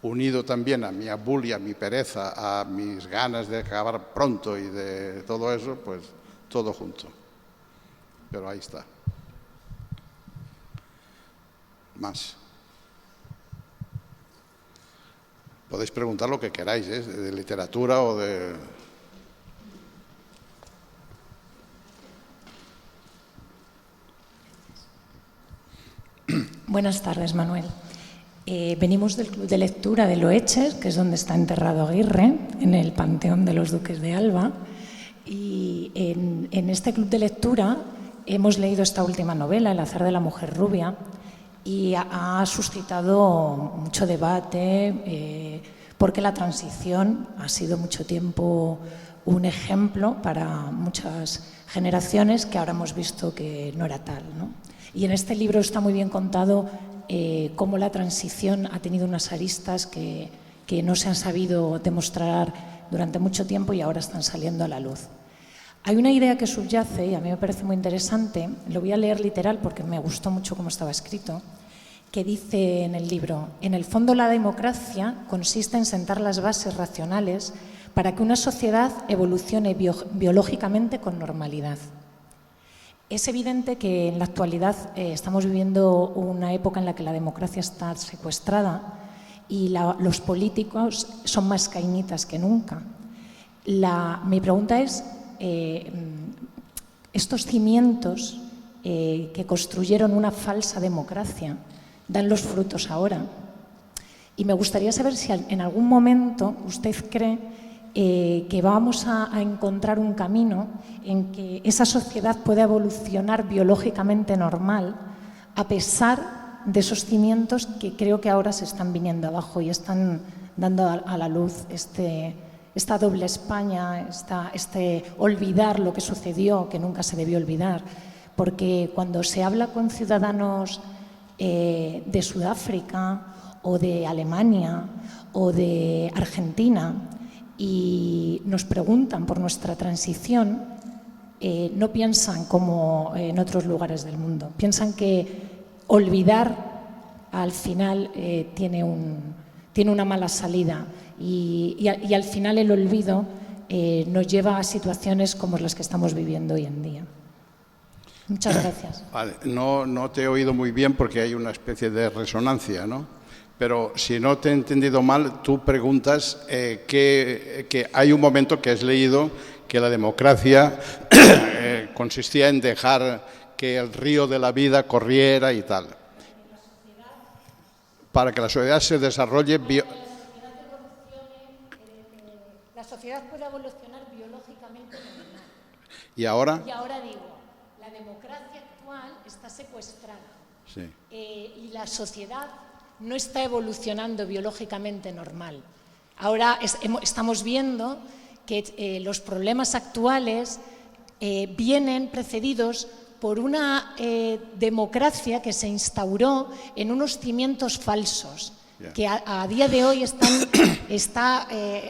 unido también a mi abulia, a mi pereza, a mis ganas de acabar pronto y de todo eso, pues todo junto. Pero ahí está. Más. Podéis preguntar lo que queráis, de literatura o de... Buenas tardes, Manuel. Venimos del Club de Lectura de Loeches, que es donde está enterrado Aguirre, en el Panteón de los Duques de Alba. Y en este Club de Lectura hemos leído esta última novela, El azar de la mujer rubia, y ha suscitado mucho debate, porque la transición ha sido mucho tiempo un ejemplo para muchas generaciones que ahora hemos visto que no era tal, ¿no? Y en este libro está muy bien contado cómo la transición ha tenido unas aristas que no se han sabido demostrar durante mucho tiempo y ahora están saliendo a la luz. Hay una idea que subyace y a mí me parece muy interesante, lo voy a leer literal porque me gustó mucho cómo estaba escrito, que dice en el libro: en el fondo la democracia consiste en sentar las bases racionales para que una sociedad evolucione biológicamente con normalidad. Es evidente que en la actualidad estamos viviendo una época en la que la democracia está secuestrada y los políticos son más caïnitas que nunca. Mi pregunta es, estos cimientos que construyeron una falsa democracia dan los frutos ahora. Y me gustaría saber si en algún momento usted cree que vamos a encontrar un camino en que esa sociedad pueda evolucionar biológicamente normal a pesar de esos cimientos que creo que ahora se están viniendo abajo y están dando a la luz esta doble España, este olvidar lo que sucedió, que nunca se debió olvidar. Porque cuando se habla con ciudadanos de Sudáfrica o de Alemania o de Argentina y nos preguntan por nuestra transición, no piensan como en otros lugares del mundo. Piensan que olvidar al final tiene una mala salida y al final el olvido nos lleva a situaciones como las que estamos viviendo hoy en día. Muchas gracias. Vale, no te he oído muy bien porque hay una especie de resonancia, ¿no? Pero si no te he entendido mal, tú preguntas que hay un momento que has leído que la democracia consistía en dejar que el río de la vida corriera y tal. para que la sociedad se desarrolle la sociedad puede evolucionar biológicamente normal. ¿Y ahora? Y ahora digo, la democracia actual está secuestrada. Sí. Y la sociedad no está evolucionando biológicamente normal. Ahora estamos viendo que los problemas actuales vienen precedidos por una democracia que se instauró en unos cimientos falsos, que a día de hoy está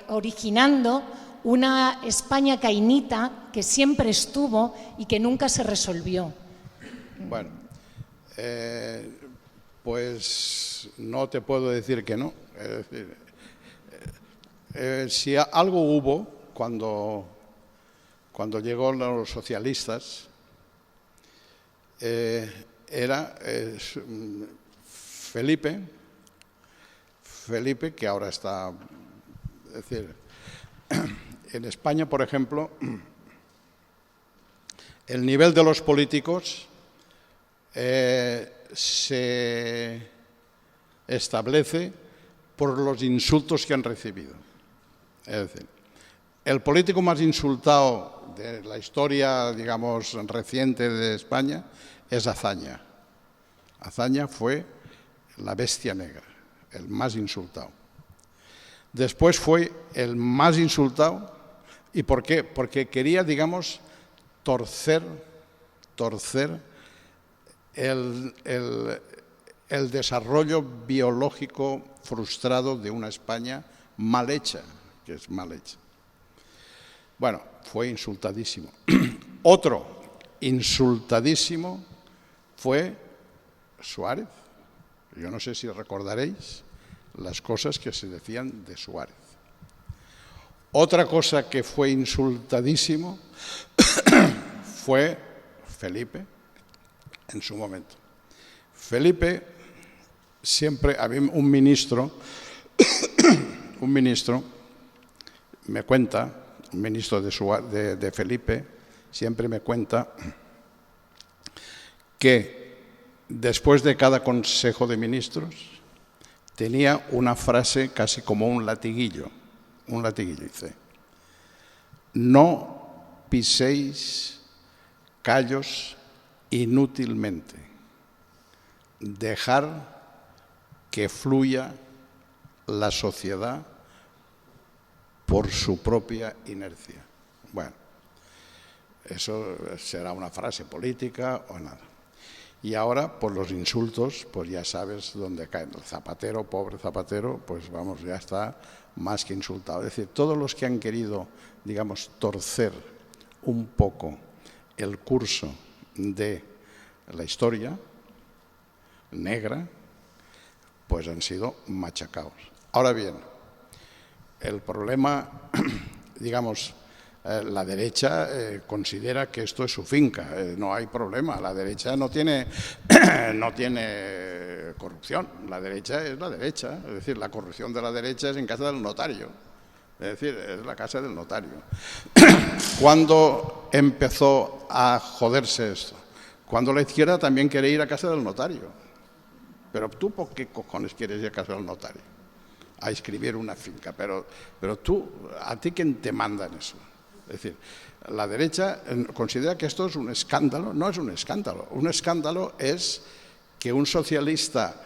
originando una España caínita que siempre estuvo y que nunca se resolvió. Bueno, pues no te puedo decir que no. Es decir, si algo hubo cuando llegaron los socialistas, era Felipe, que ahora está, es decir, en España, por ejemplo, el nivel de los políticos se establece por los insultos que han recibido. Es decir, el político más insultado de la historia, digamos, reciente de España es Azaña. Azaña fue la bestia negra, el más insultado. Después fue el más insultado. ¿Y por qué? Porque quería, digamos, torcer el desarrollo biológico frustrado de una España mal hecha, que es mal hecha. Bueno, fue insultadísimo. Otro insultadísimo fue Suárez. Yo no sé si recordaréis las cosas que se decían de Suárez. Otra cosa que fue insultadísimo fue Felipe en su momento. Felipe siempre, había un ministro me cuenta, un ministro de Felipe, siempre me cuenta que después de cada consejo de ministros tenía una frase casi como un latiguillo, dice: no piséis callos inútilmente, dejar que fluya la sociedad por su propia inercia. Bueno, eso será una frase política o nada. Y ahora, por los insultos, pues ya sabes dónde cae el Zapatero, pobre Zapatero, pues vamos, ya está más que insultado. Es decir, todos los que han querido, digamos, torcer un poco el curso de la historia negra, pues han sido machacados. Ahora bien, el problema, digamos, la derecha considera que esto es su finca, no hay problema, la derecha no tiene corrupción, la derecha es la derecha, es decir, la corrupción de la derecha es en casa del notario, es decir, es la casa del notario. ¿Cuándo empezó a joderse esto? Cuando la izquierda también quiere ir a casa del notario. Pero tú, ¿por qué cojones quieres ir a casa del notario? A escribir una finca, pero tú, ¿a ti quién te manda en eso? Es decir, la derecha considera que esto es un escándalo. No es un escándalo. Un escándalo es que un socialista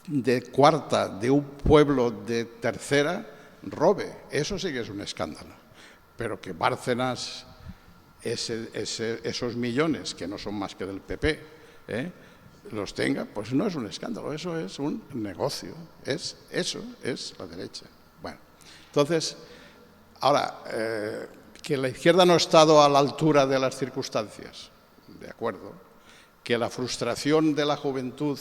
de cuarta, de un pueblo de tercera, robe. Eso sí que es un escándalo. Pero que Bárcenas, esos millones, que no son más que del PP, los tenga, pues no es un escándalo, eso es un negocio. Eso es la derecha. Bueno, entonces, ahora, que la izquierda no ha estado a la altura de las circunstancias, de acuerdo, que la frustración de la juventud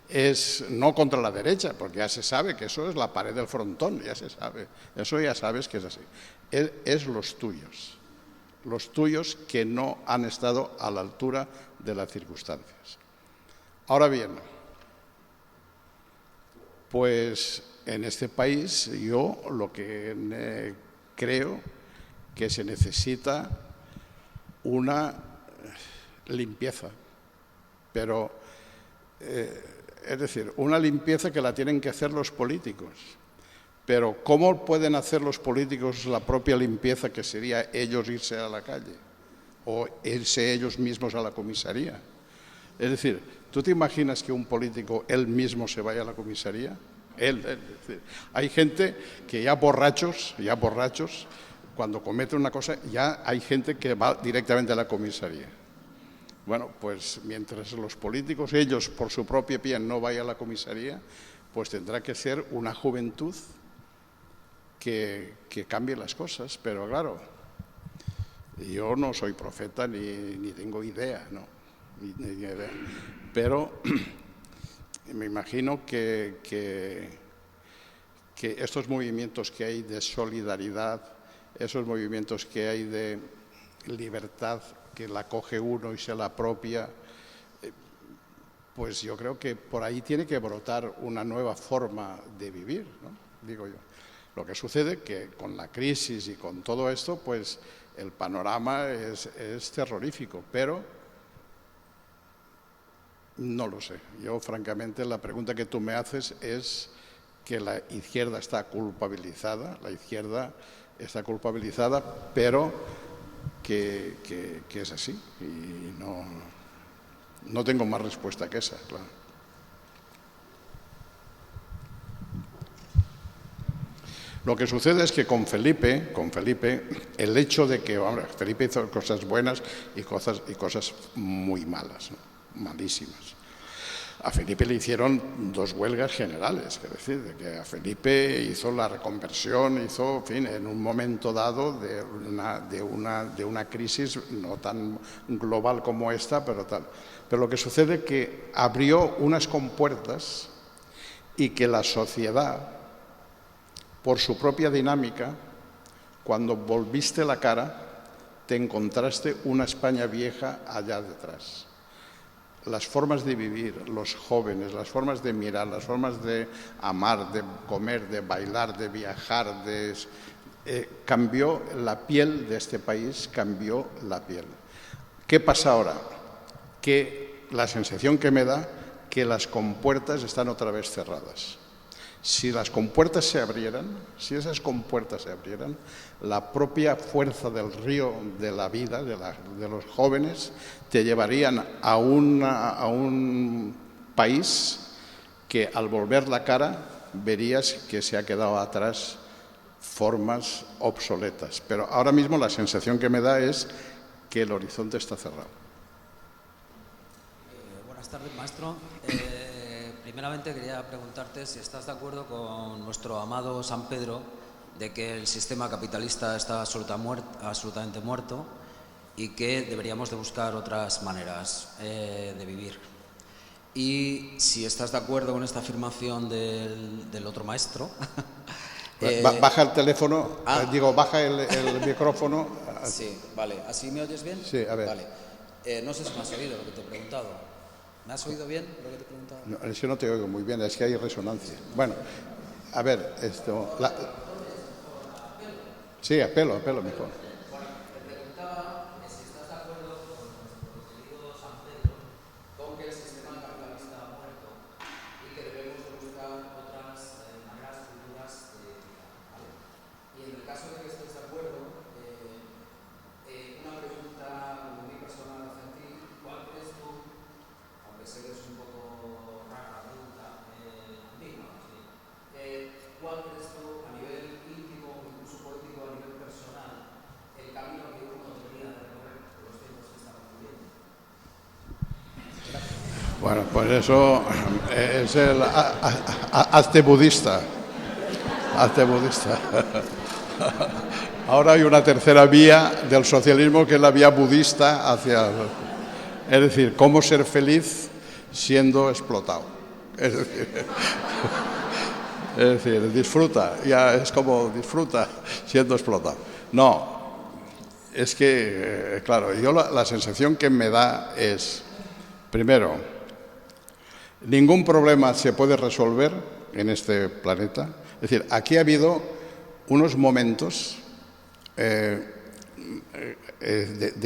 es no contra la derecha, porque ya se sabe que eso es la pared del frontón, ya se sabe, eso ya sabes que es así. Es los tuyos que no han estado a la altura de las circunstancias. Ahora bien, pues en este país yo lo que creo que se necesita una limpieza, pero Es decir, una limpieza que la tienen que hacer los políticos. Pero ¿cómo pueden hacer los políticos la propia limpieza, que sería ellos irse a la calle o irse ellos mismos a la comisaría? Es decir, ¿tú te imaginas que un político él mismo se vaya a la comisaría? Es decir, hay gente que ya borrachos, cuando cometen una cosa, ya hay gente que va directamente a la comisaría. Bueno, pues mientras los políticos, ellos por su propio pie no vayan a la comisaría, pues tendrá que ser una juventud que cambie las cosas. Pero claro, yo no soy profeta ni tengo idea, ¿no? Ni idea. Pero me imagino que estos movimientos que hay de solidaridad, esos movimientos que hay de libertad, que la coge uno y se la apropia, pues yo creo que por ahí tiene que brotar una nueva forma de vivir, ¿no? Digo yo. Lo que sucede que con la crisis y con todo esto, pues el panorama es terrorífico, pero no lo sé. Yo, francamente, la pregunta que tú me haces es que la izquierda está culpabilizada, pero que es así. Y no tengo más respuesta que esa, claro. Lo que sucede es que con Felipe, el hecho de que Felipe hizo cosas buenas y cosas muy malas, ¿no? Malísimas. A Felipe le hicieron 2 huelgas generales, es decir, de que a Felipe hizo la reconversión, en fin, en un momento dado de una crisis no tan global como esta, pero tal. Pero lo que sucede es que abrió unas compuertas y que la sociedad, por su propia dinámica, cuando volviste la cara, te encontraste una España vieja allá detrás. Las formas de vivir, los jóvenes, las formas de mirar, las formas de amar, de comer, de bailar, de viajar, cambió la piel de este país, cambió la piel. ¿Qué pasa ahora? Que la sensación que me da que las compuertas están otra vez cerradas. Si las compuertas se abrieran, la propia fuerza del río de la vida, de los jóvenes, te llevarían a un país que al volver la cara verías que se ha quedado atrás formas obsoletas. Pero ahora mismo la sensación que me da es que el horizonte está cerrado. Buenas tardes, maestro. Primeramente quería preguntarte si estás de acuerdo con nuestro amado San Pedro de que el sistema capitalista está absolutamente muerto y que deberíamos de buscar otras maneras de vivir. Y si estás de acuerdo con esta afirmación del otro maestro. Baja el teléfono, baja el micrófono. Sí, vale. ¿Así me oyes bien? Sí, a ver. Vale. No sé si me has oído lo que te he preguntado. ¿Me has oído bien lo que te he preguntado? No, es que no te oigo muy bien, es que hay resonancia. Bueno, a ver, esto... Sí, a pelo mejor. Bueno, pues eso es el hazte budista. Ahora hay una tercera vía del socialismo que es la vía budista es decir, cómo ser feliz siendo explotado. Es decir, disfruta, ya es como disfruta siendo explotado. No, es que, claro, yo la sensación que me da es, primero, ningún problema se puede resolver en este planeta. Es decir, aquí ha habido unos momentos de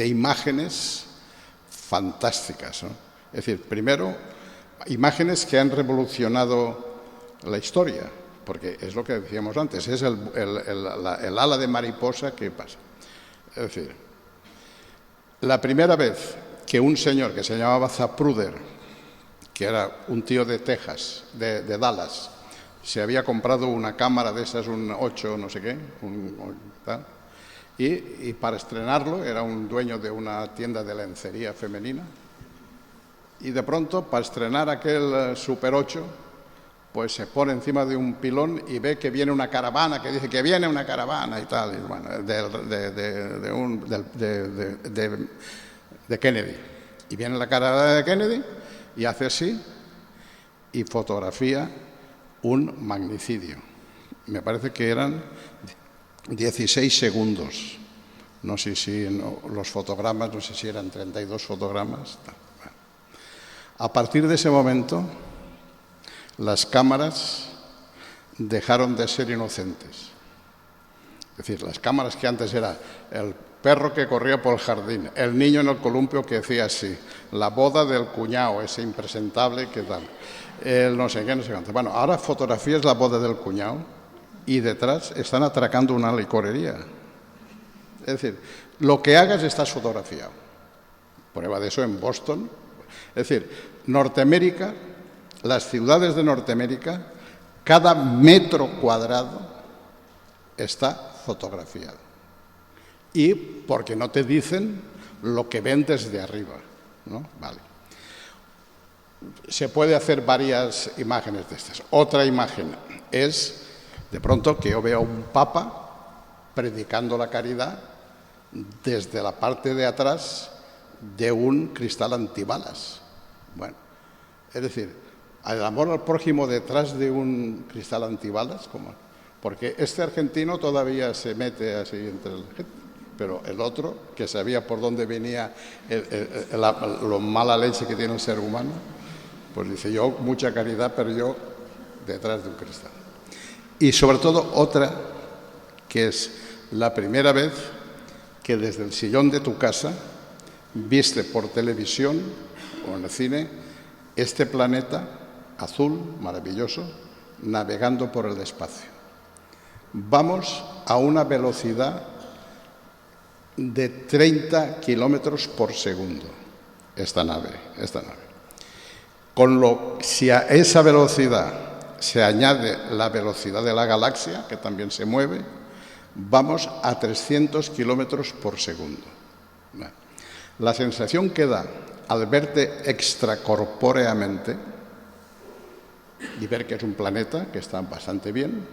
imágenes fantásticas, ¿no? Es decir, primero, imágenes que han revolucionado la historia, porque es lo que decíamos antes, es el ala de mariposa que pasa. Es decir, la primera vez que un señor que se llamaba Zapruder, que era un tío de Texas, de Dallas, se había comprado una cámara de esas, un 8, no sé qué, tal, y para estrenarlo era un dueño de una tienda de lencería femenina, y de pronto, para estrenar aquel Super 8, pues se pone encima de un pilón y ve que viene una caravana, que dice que viene una caravana y tal, y bueno, de Kennedy. Y viene la caravana de Kennedy y hace así y fotografía un magnicidio. Me parece que eran 16 segundos. No sé si los fotogramas, no sé si eran 32 fotogramas. Bueno. A partir de ese momento, las cámaras dejaron de ser inocentes. Es decir, las cámaras que antes era el perro que corría por el jardín, el niño en el columpio que decía así, la boda del cuñado, ese impresentable que tal, el no sé qué, no sé cuánto. Bueno, ahora fotografías la boda del cuñado y detrás están atracando una licorería. Es decir, lo que hagas estás fotografiado. Prueba de eso en Boston. Es decir, Norteamérica, las ciudades de Norteamérica, cada metro cuadrado está fotografiado. Y porque no te dicen lo que ven desde arriba, ¿no? Vale. Se puede hacer varias imágenes de estas. Otra imagen es, de pronto, que yo veo a un papa predicando la caridad desde la parte de atrás de un cristal antibalas. Bueno, es decir, el amor al prójimo detrás de un cristal antibalas, ¿cómo? Porque este argentino todavía se mete así entre la gente, pero el otro, que sabía por dónde venía lo mala leche que tiene el ser humano, pues dice, yo mucha caridad, pero yo detrás de un cristal. Y sobre todo otra, que es la primera vez que desde el sillón de tu casa viste por televisión o en el cine este planeta azul, maravilloso, navegando por el espacio. Vamos a una velocidad de 30 kilómetros por segundo, esta nave. Si a esa velocidad se añade la velocidad de la galaxia, que también se mueve, vamos a 300 kilómetros por segundo. La sensación que da al verte extracorpóreamente y ver que es un planeta que está bastante bien,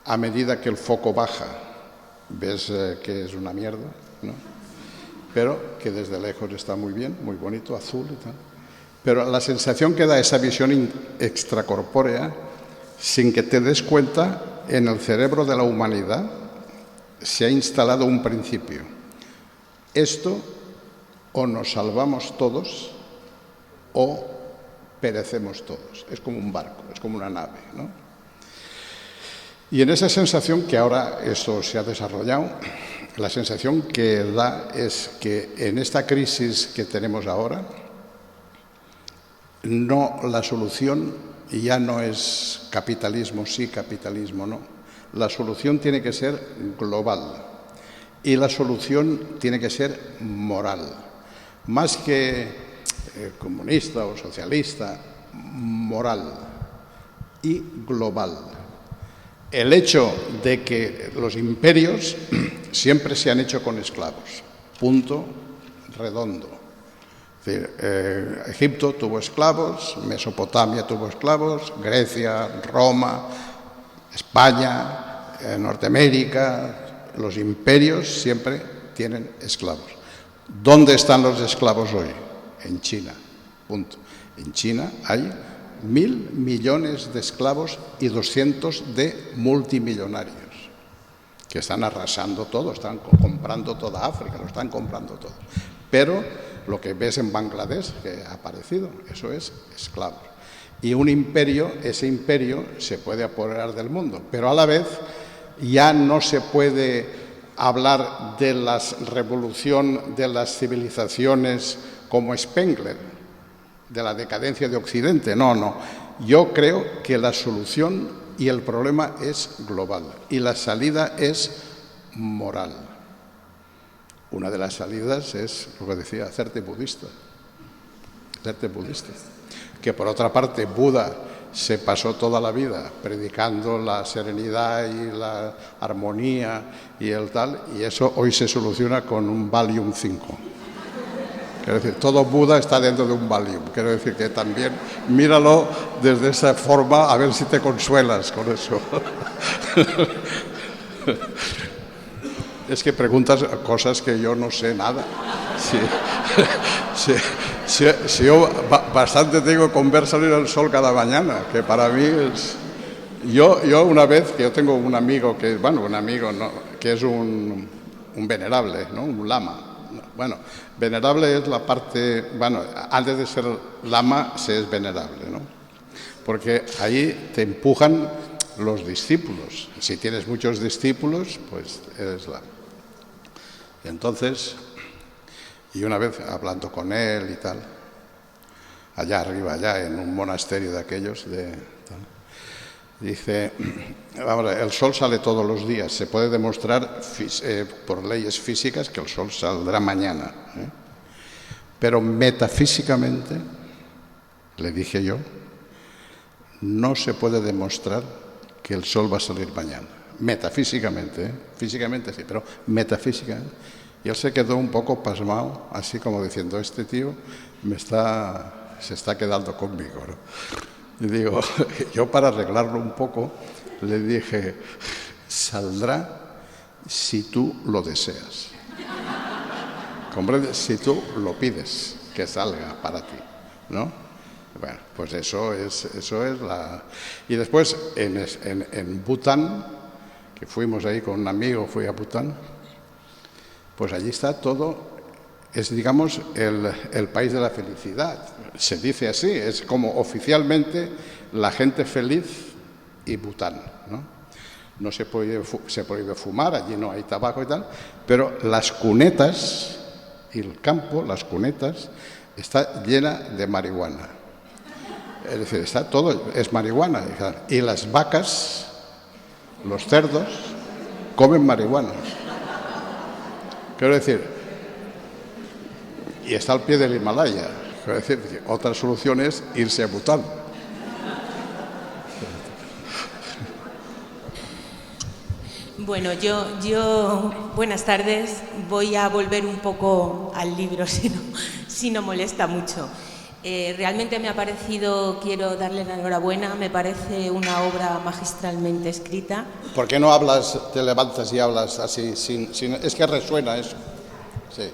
a medida que el foco baja, ves que es una mierda, ¿no? Pero que desde lejos está muy bien, muy bonito, azul y tal. Pero la sensación que da esa visión extracorpórea, sin que te des cuenta, en el cerebro de la humanidad se ha instalado un principio. Esto o nos salvamos todos o perecemos todos. Es como un barco, es como una nave, ¿no? Y en esa sensación que ahora esto se ha desarrollado, la sensación que da es que en esta crisis que tenemos ahora, la solución ya no es capitalismo sí, capitalismo no. La solución tiene que ser global y la solución tiene que ser moral. Más que comunista o socialista, moral y global. El hecho de que los imperios siempre se han hecho con esclavos, punto redondo. Es decir, Egipto tuvo esclavos, Mesopotamia tuvo esclavos, Grecia, Roma, España, Norteamérica, los imperios siempre tienen esclavos. ¿Dónde están los esclavos hoy? En China, punto. En China hay 1.000 millones de esclavos y 200 de multimillonarios que están arrasando todo, están comprando toda África, lo están comprando todo. Pero lo que ves en Bangladesh, que ha aparecido, eso es esclavos. Y un imperio, ese imperio se puede apoderar del mundo, pero a la vez ya no se puede hablar de la revolución de las civilizaciones como Spengler, de la decadencia de Occidente. No, no. Yo creo que la solución y el problema es global y la salida es moral. Una de las salidas es lo que decía, hacerte budista. Hacerte budista. Que por otra parte Buda se pasó toda la vida predicando la serenidad y la armonía y el tal, y eso hoy se soluciona con un Valium 5. Quiero decir, todo Buda está dentro de un Valium. Quiero decir que también míralo desde esa forma, a ver si te consuelas con eso. Es que preguntas cosas que yo no sé nada. Sí, yo bastante tengo con ver salir el sol cada mañana, que para mí es... Yo una vez, que yo tengo un amigo que, bueno, un amigo, ¿no?, que es un venerable, ¿no?, un lama. Bueno, venerable es la parte, bueno, antes de ser lama se es venerable, ¿no? Porque ahí te empujan los discípulos. Si tienes muchos discípulos, pues eres lama. Y entonces, y una vez hablando con él y tal, allá arriba, allá en un monasterio de aquellos, dice, ahora, el sol sale todos los días, se puede demostrar por leyes físicas que el sol saldrá mañana, ¿eh? Pero metafísicamente, le dije yo, no se puede demostrar que el sol va a salir mañana. Metafísicamente, ¿eh? Físicamente sí, pero metafísicamente. Y él se quedó un poco pasmado, así como diciendo, este tío se está quedando conmigo, ¿no? Y digo, yo para arreglarlo un poco, le dije, saldrá si tú lo deseas. ¿Comprendes? Si tú lo pides, que salga para ti, ¿no? Bueno, pues eso es la... Y después, en Bután, que fuimos ahí con un amigo, fui a Bután, pues allí está todo, es, digamos, el país de la felicidad. Se dice así, es como oficialmente la gente feliz y Bután, ¿no? No se prohíbe fumar, allí no hay tabaco y tal, pero las cunetas y el campo, las cunetas, está llena de marihuana. Es decir, está todo, es marihuana. Y las vacas, los cerdos, comen marihuana. Quiero decir, y está al pie del Himalaya. Quiero decir, otra solución es irse a Bután. Bueno, buenas tardes. Voy a volver un poco al libro, si no molesta mucho. Realmente me ha parecido, quiero darle la enhorabuena, me parece una obra magistralmente escrita. ¿Por qué no hablas, te levantas y hablas así, es que resuena eso? Sí.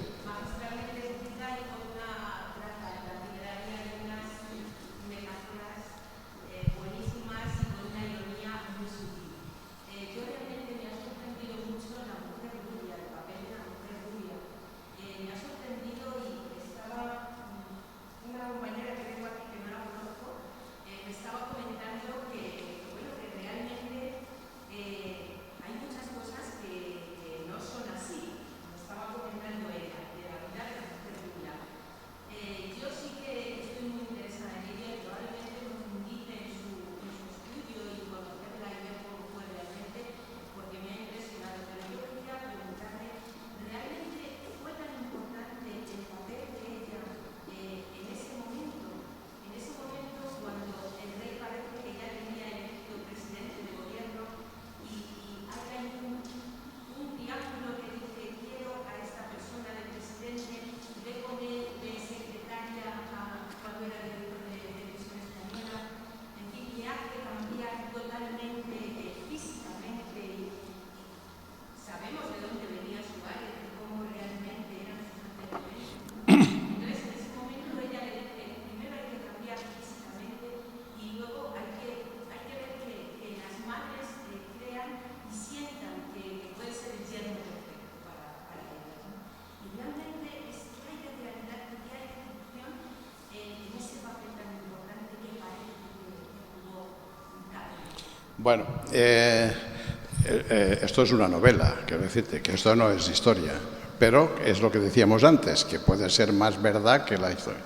Bueno, esto es una novela, quiero decirte, que esto no es historia, pero es lo que decíamos antes, que puede ser más verdad que la historia.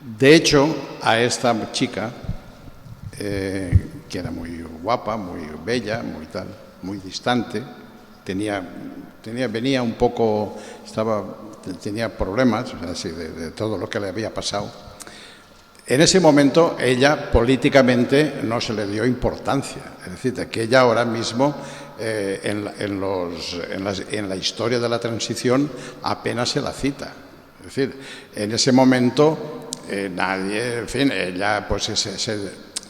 De hecho, a esta chica, que era muy guapa, muy bella, muy tal, muy distante, venía un poco, tenía problemas así de todo lo que le había pasado. En ese momento ella políticamente no se le dio importancia, es decir, de que ella ahora mismo en la historia de la transición apenas se la cita. Es decir, en ese momento nadie, en fin, ella pues es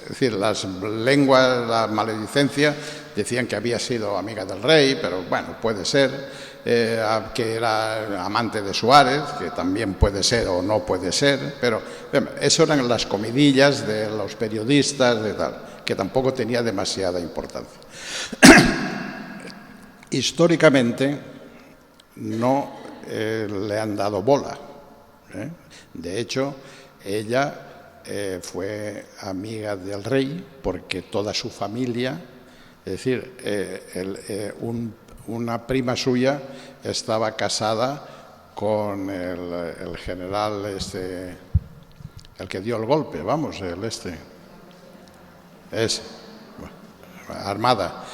decir, las lenguas, la maledicencia decían que había sido amiga del rey, pero bueno, puede ser. Que era amante de Suárez, que también puede ser o no puede ser, pero eso eran las comidillas de los periodistas, de tal, que tampoco tenía demasiada importancia. Históricamente no le han dado bola. De hecho, ella fue amiga del rey porque toda su familia, es decir, una prima suya estaba casada con el general el que dio el golpe, vamos, Armada.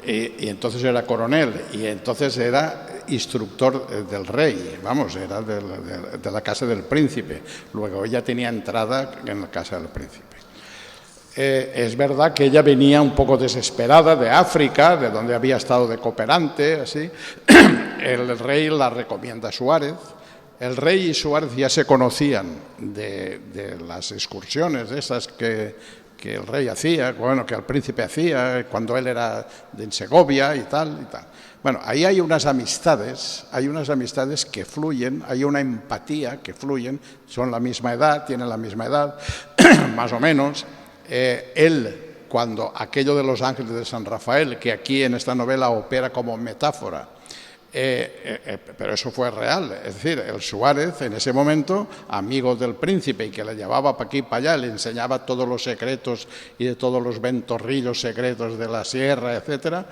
Y entonces era coronel y entonces era instructor del rey, vamos, era de la casa del príncipe. Luego ella tenía entrada en la casa del príncipe. Es verdad que ella venía un poco desesperada de África, de donde había estado de cooperante, así. El rey la recomienda a Suárez. El rey y Suárez ya se conocían de las excursiones esas que el rey hacía, bueno, que el príncipe hacía cuando él era en Segovia y tal, y tal. Bueno, ahí hay unas amistades que fluyen, hay una empatía que fluyen, son la misma edad, tienen la misma edad, más o menos. Él, cuando aquello de los ángeles de San Rafael, que aquí en esta novela opera como metáfora, pero eso fue real, es decir, el Suárez en ese momento, amigo del príncipe y que le llevaba para aquí y para allá, le enseñaba todos los secretos y de todos los ventorrillos secretos de la sierra, etcétera.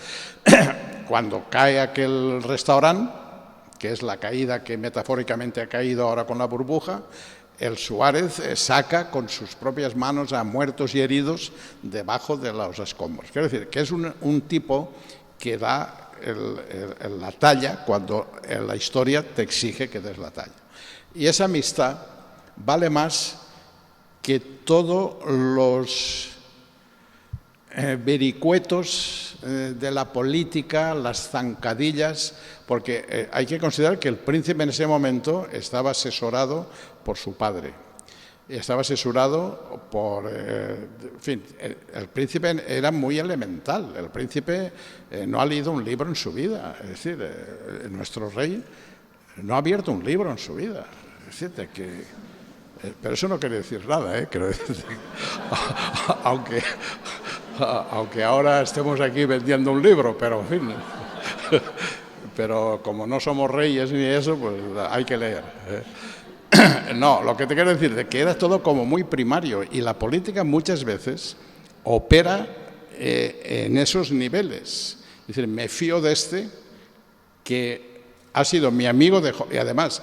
Cuando cae aquel restaurante, que es la caída que metafóricamente ha caído ahora con la burbuja, el Suárez saca con sus propias manos a muertos y heridos debajo de los escombros. Quiero decir, que es un tipo que da la talla cuando la historia te exige que des la talla. Y esa amistad vale más que todos los vericuetos de la política, las zancadillas, porque hay que considerar que el príncipe en ese momento estaba asesorado por su padre. Estaba asesorado por, en fin, el príncipe era muy elemental. El príncipe no ha leído un libro en su vida. Es decir, nuestro rey no ha abierto un libro en su vida. Es decir, pero eso no quiere decir nada, quiero decir, aunque ahora estemos aquí vendiendo un libro, pero en fin. Pero como no somos reyes ni eso, pues hay que leer. No, lo que te quiero decir es que era todo como muy primario y la política muchas veces opera en esos niveles. Es decir, me fío de que ha sido mi amigo y además,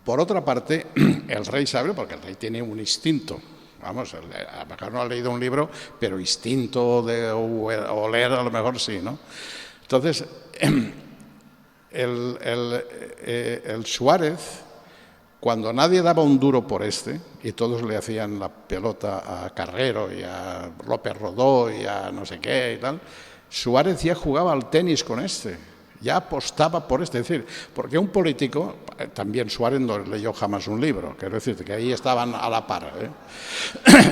por otra parte, el rey sabe, porque el rey tiene un instinto. Vamos, a lo mejor no ha leído un libro, pero instinto de oler a lo mejor sí, ¿no? Entonces, el Suárez, cuando nadie daba un duro por y todos le hacían la pelota a Carrero y a López Rodó y a no sé qué y tal, Suárez ya jugaba al tenis con ya apostaba por es decir, porque un político, también Suárez no leyó jamás un libro, quiero decir que ahí estaban a la par,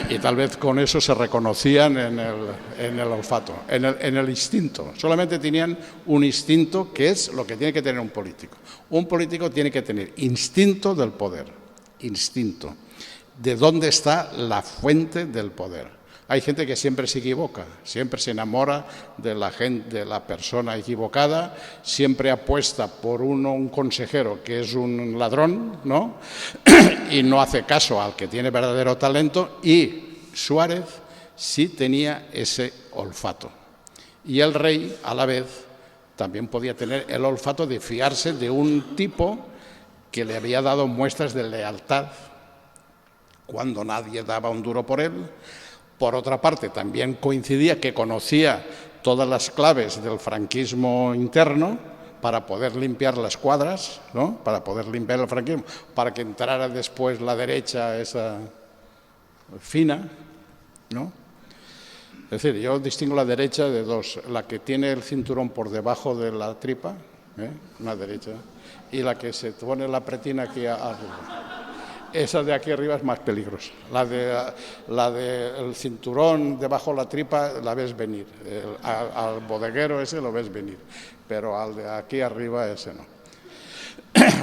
y tal vez con eso se reconocían en el olfato, en el instinto. Solamente tenían un instinto que es lo que tiene que tener un político. Un político tiene que tener instinto del poder, instinto. ¿De dónde está la fuente del poder? Hay gente que siempre se equivoca, siempre se enamora de la persona equivocada, siempre apuesta por un consejero que es un ladrón, ¿no? Y no hace caso al que tiene verdadero talento. Y Suárez sí tenía ese olfato. Y el rey, a la vez, también podía tener el olfato de fiarse de un tipo que le había dado muestras de lealtad cuando nadie daba un duro por él. Por otra parte, también coincidía que conocía todas las claves del franquismo interno para poder limpiar las cuadras, ¿no? Para poder limpiar el franquismo, para que entrara después la derecha esa fina, ¿no? Es decir, yo distingo la derecha de dos, la que tiene el cinturón por debajo de la tripa, una derecha, y la que se pone la pretina aquí arriba. Esa de aquí arriba es más peligrosa. La del cinturón debajo de la tripa la ves venir. Al bodeguero ese lo ves venir, pero al de aquí arriba ese no.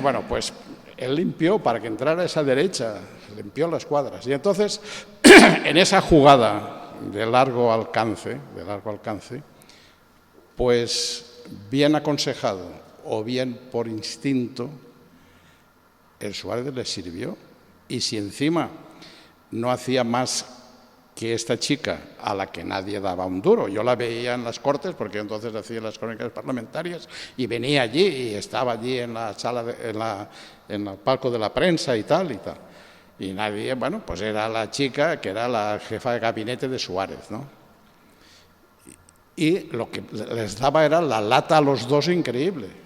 Bueno, pues él limpió para que entrara esa derecha, limpió las cuadras. Y entonces, en esa jugada de largo alcance, pues bien aconsejado o bien por instinto, el Suárez le sirvió. Y si encima no hacía más que esta chica, a la que nadie daba un duro, yo la veía en las Cortes, porque entonces hacía las crónicas parlamentarias, y venía allí y estaba allí en la sala, en el palco de la prensa y tal. Y nadie, bueno, pues era la chica que era la jefa de gabinete de Suárez, ¿no? Y lo que les daba era la lata a los dos increíble.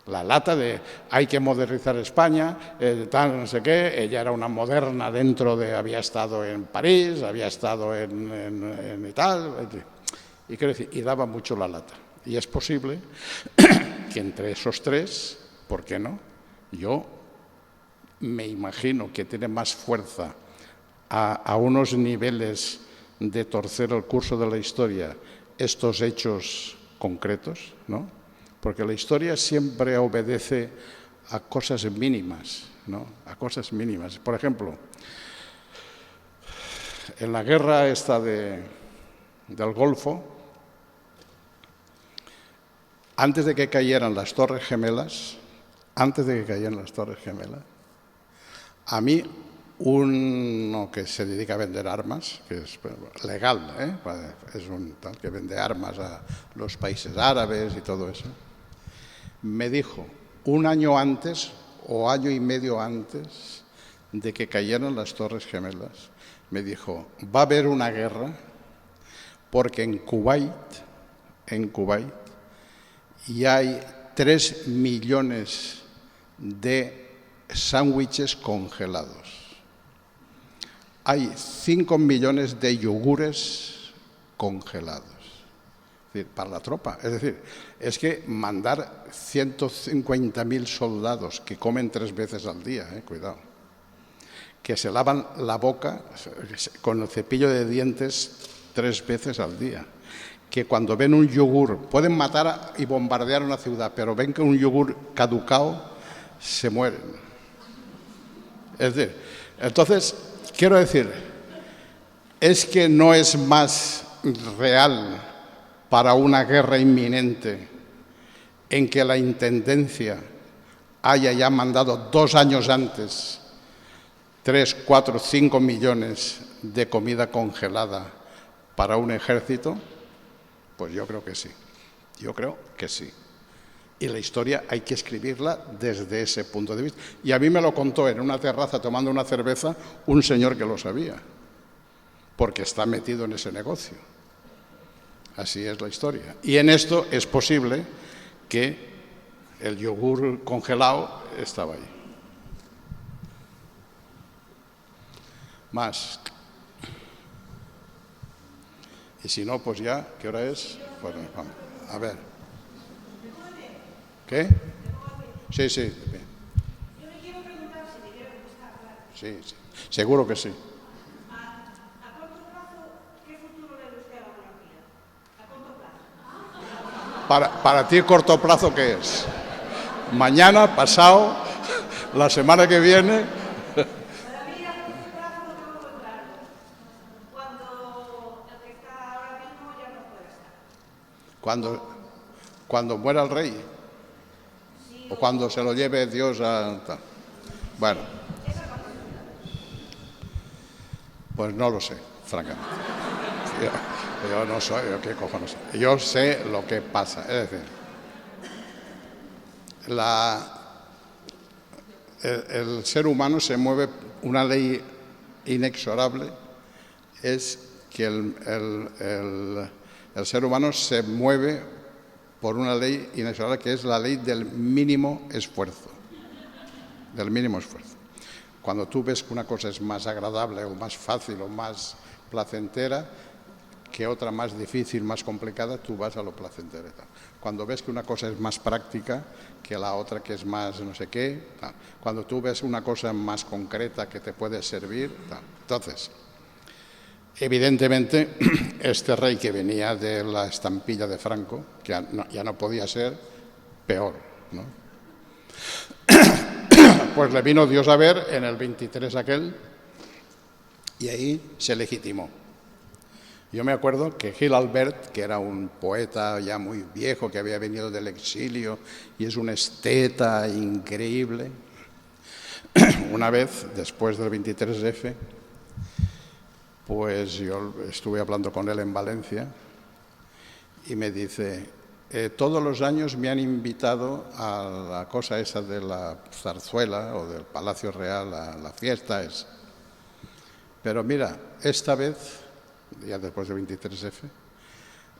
La lata de hay que modernizar España, tal, no sé qué. Ella era una moderna había estado en París, había estado en tal, y quiero decir, y daba mucho la lata. Y es posible que entre esos tres, ¿por qué no? Yo me imagino que tiene más fuerza a unos niveles de torcer el curso de la historia estos hechos concretos, ¿no? Porque la historia siempre obedece a cosas mínimas, ¿no? A cosas mínimas. Por ejemplo, en la guerra esta del Golfo, antes de que cayeran las Torres Gemelas, a mí uno que se dedica a vender armas, que es legal, es un tal que vende armas a los países árabes y todo eso, me dijo un año antes o año y medio antes de que cayeran las Torres Gemelas, me dijo, va a haber una guerra porque en Kuwait ya hay 3 millones de sándwiches congelados. Hay 5 millones de yogures congelados. Es decir, para la tropa. Es decir, es que mandar 150.000 soldados que comen 3 veces al día, cuidado, que se lavan la boca con el cepillo de dientes 3 veces al día, que cuando ven un yogur, pueden matar y bombardear una ciudad, pero ven que un yogur caducado, se mueren. Es decir, entonces, quiero decir, es que no es más real para una guerra inminente en que la Intendencia haya ya mandado 2 años antes 3, 4, 5 millones de comida congelada para un ejército. Pues yo creo que sí, Y la historia hay que escribirla desde ese punto de vista. Y a mí me lo contó en una terraza tomando una cerveza un señor que lo sabía, porque está metido en ese negocio. Así es la historia. Y en esto es posible que el yogur congelado estaba ahí. Más. Y si no, pues ya, ¿qué hora es? Bueno, vamos. A ver. ¿Qué? Sí. Yo le quiero preguntar si me quiere contestar, claro. Sí, seguro que sí. ¿A corto plazo qué futuro le da usted a la monarquía? ¿A corto plazo? Para ti, ¿corto plazo qué es? ¿Mañana, pasado, la semana que viene? Para mí, a corto plazo lo tengo muy claro. Cuando el que está ahora mismo ya no puede estar. ¿Cuando muera el rey? ¿O cuando se lo lleve Dios a...? Bueno, pues no lo sé, francamente. Yo no soy, ¿qué cojones? Yo sé lo que pasa. Es decir, el ser humano se mueve una ley inexorable es que el ser humano se mueve por una ley inexorable, que es la ley del mínimo esfuerzo. Del mínimo esfuerzo. Cuando tú ves que una cosa es más agradable o más fácil o más placentera que otra más difícil, más complicada, tú vas a lo placentero. Cuando ves que una cosa es más práctica que la otra que es más no sé qué, tal. Cuando tú ves una cosa más concreta que te puede servir, tal. Entonces, evidentemente, este rey que venía de la estampilla de Franco, que ya no podía ser peor, ¿no? Pues le vino Dios a ver en el 23 aquel y ahí se legitimó. Yo me acuerdo que Gil Albert, que era un poeta ya muy viejo, que había venido del exilio y es un esteta increíble, una vez, después del 23F, pues yo estuve hablando con él en Valencia y me dice, todos los años me han invitado a la cosa esa de la zarzuela o del Palacio Real, a la fiesta esa. Pero mira, esta vez, ya después del 23F,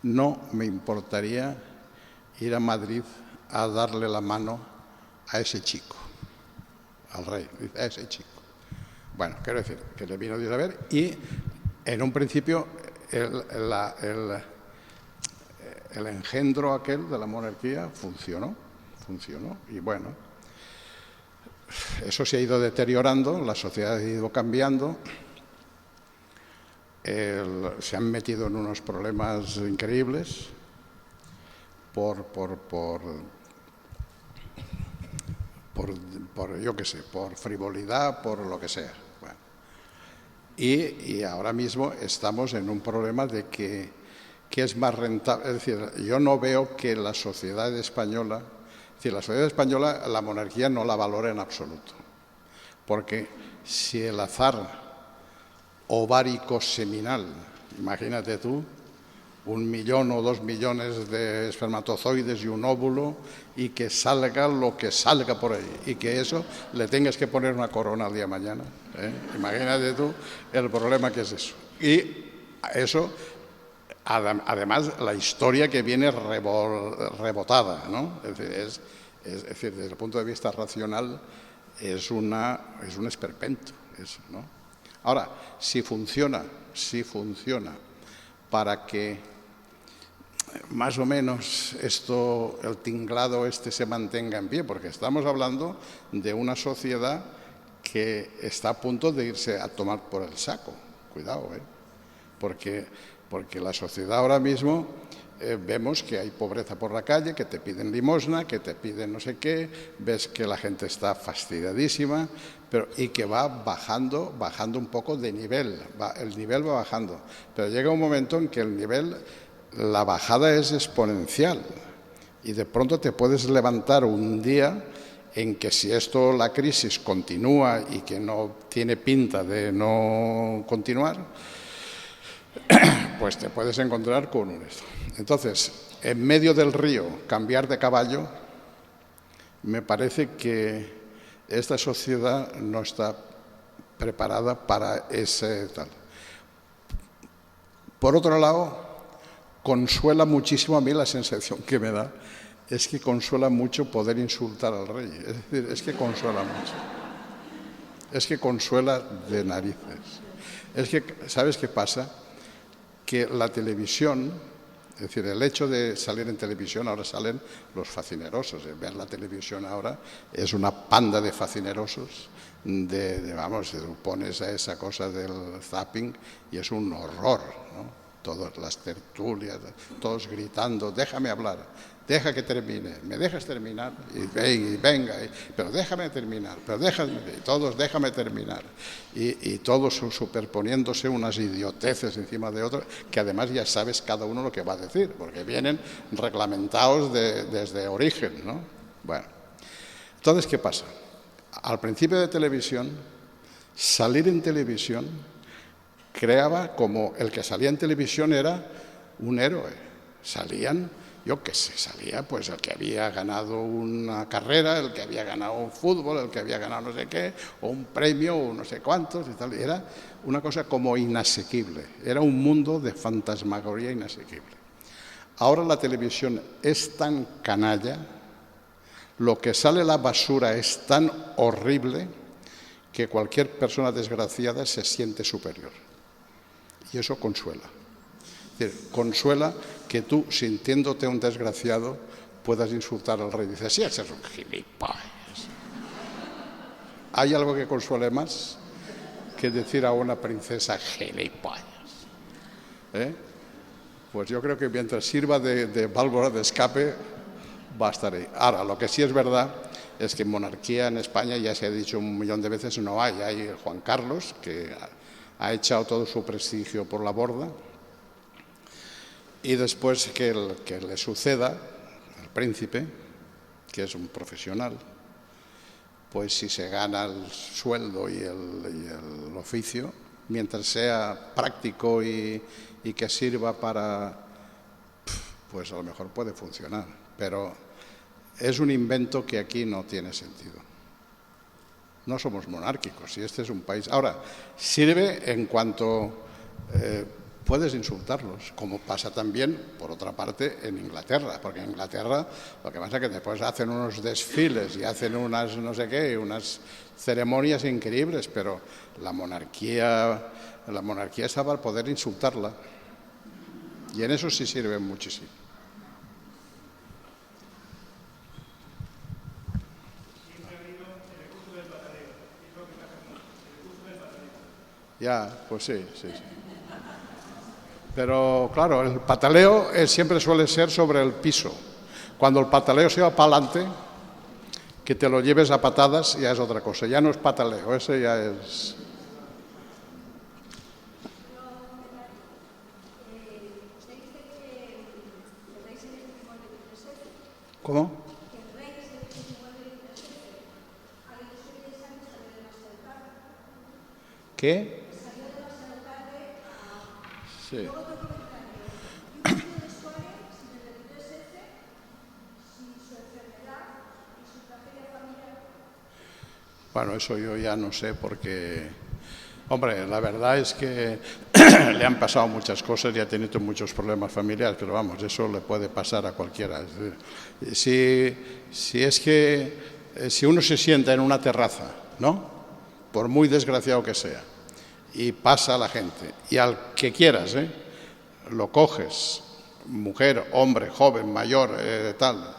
no me importaría ir a Madrid a darle la mano a ese chico, al rey, a ese chico. Bueno, quiero decir, que le vino Dios a ver y en un principio el engendro aquel de la monarquía funcionó y bueno, eso se ha ido deteriorando, la sociedad ha ido cambiando, se han metido en unos problemas increíbles yo qué sé, por frivolidad, por lo que sea. Bueno. Y ahora mismo estamos en un problema de que es más rentable. Es decir, yo no veo que la sociedad española, la monarquía no la valora en absoluto. Porque si el azar ovárico seminal, imagínate tú, 1 millón o 2 millones de espermatozoides y un óvulo y que salga lo que salga por ahí y que eso le tengas que poner una corona al día de mañana. Imagínate tú el problema que es eso. Y eso, además, la historia que viene rebotada, ¿no? Es decir, desde el punto de vista racional es un esperpento eso, ¿no? Ahora, si funciona para que más o menos el tinglado se mantenga en pie, porque estamos hablando de una sociedad que está a punto de irse a tomar por el saco. Cuidado, porque la sociedad ahora mismo vemos que hay pobreza por la calle, que te piden limosna, que te piden no sé qué, ves que la gente está fastidiadísima, y que va bajando un poco de nivel, el nivel va bajando, pero llega un momento en que la bajada es exponencial y de pronto te puedes levantar un día en que si la crisis continúa y que no tiene pinta de no continuar, pues te puedes encontrar con esto. Entonces, en medio del río, cambiar de caballo, me parece que esta sociedad no está preparada para ese tal. Por otro lado, consuela muchísimo, a mí la sensación que me da es que consuela mucho poder insultar al rey. Es decir, es que consuela mucho. Es que consuela de narices. Es que, ¿sabes qué pasa? Que la televisión, es decir, el hecho de salir en televisión, ahora salen los facinerosos. Ver la televisión ahora es una panda de facinerosos, vamos, te pones a esa cosa del zapping y es un horror, ¿no? Todas las tertulias, todos gritando, déjame hablar, deja que termine, ¿me dejas terminar? Y venga, pero déjame terminar, y todos déjame terminar. Y todos superponiéndose unas idioteces encima de otras, que además ya sabes cada uno lo que va a decir, porque vienen reglamentados desde origen, ¿no? Bueno, entonces, ¿qué pasa? Al principio de televisión, salir en televisión creaba como el que salía en televisión era un héroe. Salían yo qué sé, salía pues el que había ganado una carrera, el que había ganado un fútbol, el que había ganado no sé qué, o un premio, o no sé cuántos y tal. Era una cosa como inasequible, era un mundo de fantasmagoría inasequible. Ahora la televisión es tan canalla, lo que sale a la basura es tan horrible que cualquier persona desgraciada se siente superior. Y eso consuela. Es decir, consuela que tú, sintiéndote un desgraciado, puedas insultar al rey. Dices, sí, ese es un gilipollas. ¿Hay algo que consuele más que decir a una princesa gilipollas? Pues yo creo que mientras sirva de válvula de escape, va a estar ahí. Ahora, lo que sí es verdad es que monarquía en España, ya se ha dicho un millón de veces, no hay. Hay Juan Carlos, que ha echado todo su prestigio por la borda, y después que le suceda, el príncipe, que es un profesional, pues si se gana el sueldo y el oficio, mientras sea práctico y que sirva para, pues a lo mejor puede funcionar, pero es un invento que aquí no tiene sentido. No somos monárquicos y este es un país. Ahora, sirve en cuanto puedes insultarlos, como pasa también, por otra parte, en Inglaterra, porque en Inglaterra lo que pasa es que después hacen unos desfiles y hacen unas no sé qué, unas ceremonias increíbles, pero la monarquía está para poder insultarla, y en eso sí sirve muchísimo. Ya, pues sí. Pero claro, el pataleo siempre suele ser sobre el piso. Cuando el pataleo se va para adelante, que te lo lleves a patadas ya es otra cosa. Ya no es pataleo, ese ya es... ¿Cómo? ¿Qué? Sí. Bueno, eso yo ya no sé porque, hombre, la verdad es que le han pasado muchas cosas y ha tenido muchos problemas familiares, pero vamos, eso le puede pasar a cualquiera. Si uno se sienta en una terraza, ¿no? Por muy desgraciado que sea, y pasa la gente, y al que quieras, lo coges, mujer, hombre, joven, mayor, tal,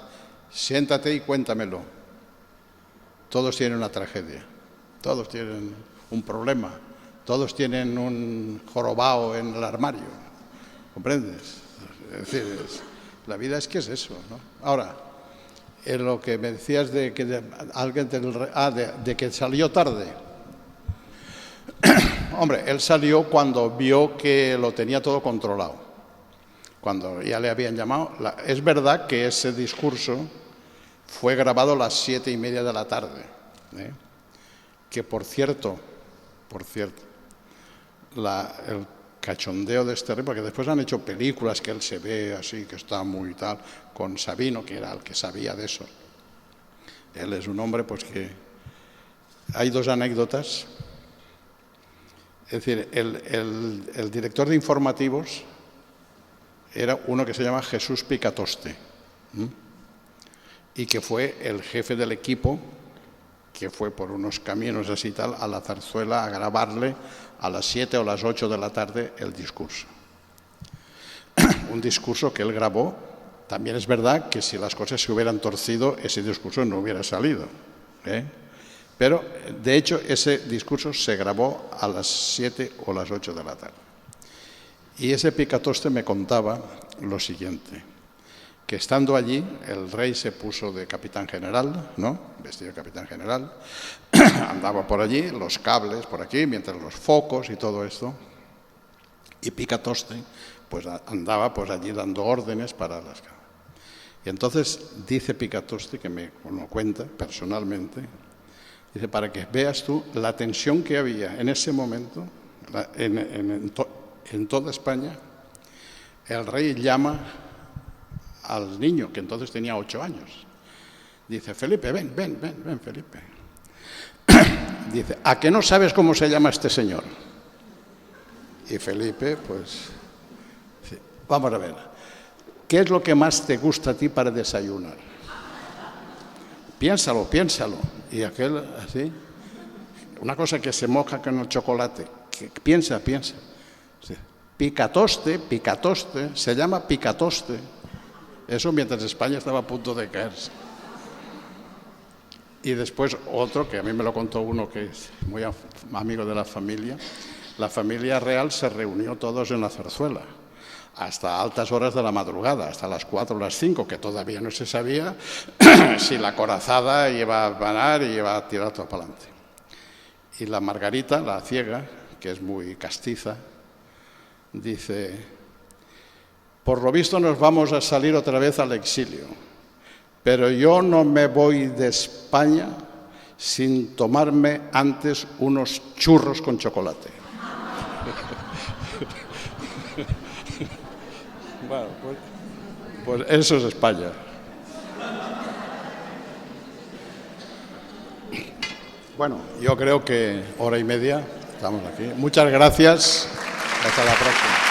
siéntate y cuéntamelo. Todos tienen una tragedia, todos tienen un problema, todos tienen un jorobado en el armario, ¿comprendes? Es decir, la vida es que es eso, ¿no? Ahora, en lo que me decías de que alguien de que salió tarde. Hombre, él salió cuando vio que lo tenía todo controlado, cuando ya le habían llamado. Es verdad que ese discurso fue grabado a las 7:30 de la tarde, que por cierto, el cachondeo de este rey, porque después han hecho películas que él se ve así, que está muy tal, con Sabino, que era el que sabía de eso. Él es un hombre, pues que... Hay dos anécdotas. Es decir, el director de informativos era uno que se llama Jesús Picatoste, y que fue el jefe del equipo que fue por unos caminos así tal a la Zarzuela a grabarle a las 7 o las 8 de la tarde el discurso. Un discurso que él grabó. También es verdad que si las cosas se hubieran torcido, ese discurso no hubiera salido, Pero, de hecho, ese discurso se grabó a las 7 o las 8 de la tarde. Y ese Picatoste me contaba lo siguiente, que estando allí, el rey se puso de capitán general, ¿no? Vestido de capitán general, andaba por allí, los cables por aquí, mientras los focos y todo esto, y Picatoste pues andaba pues allí dando órdenes para las cámaras. Y entonces dice Picatoste, que me lo cuenta personalmente, dice, para que veas tú la tensión que había en ese momento, en toda España, el rey llama al niño, que entonces tenía 8 años. Dice, Felipe, ven, Felipe. Dice, ¿a que no sabes cómo se llama este señor? Y Felipe, pues, dice, vamos a ver, ¿qué es lo que más te gusta a ti para desayunar? Piénsalo. Y aquel, así, una cosa que se moja con el chocolate, que piensa. Sí. Picatoste, se llama picatoste. Eso mientras España estaba a punto de caerse. Y después otro, que a mí me lo contó uno que es muy amigo de la familia real se reunió todos en la Zarzuela, hasta altas horas de la madrugada, hasta las 4 o las 5, que todavía no se sabía si la corazada iba a ganar y iba a tirar todo para adelante. Y la Margarita, la ciega, que es muy castiza, dice, por lo visto nos vamos a salir otra vez al exilio, pero yo no me voy de España sin tomarme antes unos churros con chocolate. Bueno, pues eso es España. Bueno, yo creo que 1 hora y media estamos aquí. Muchas gracias. Hasta la próxima.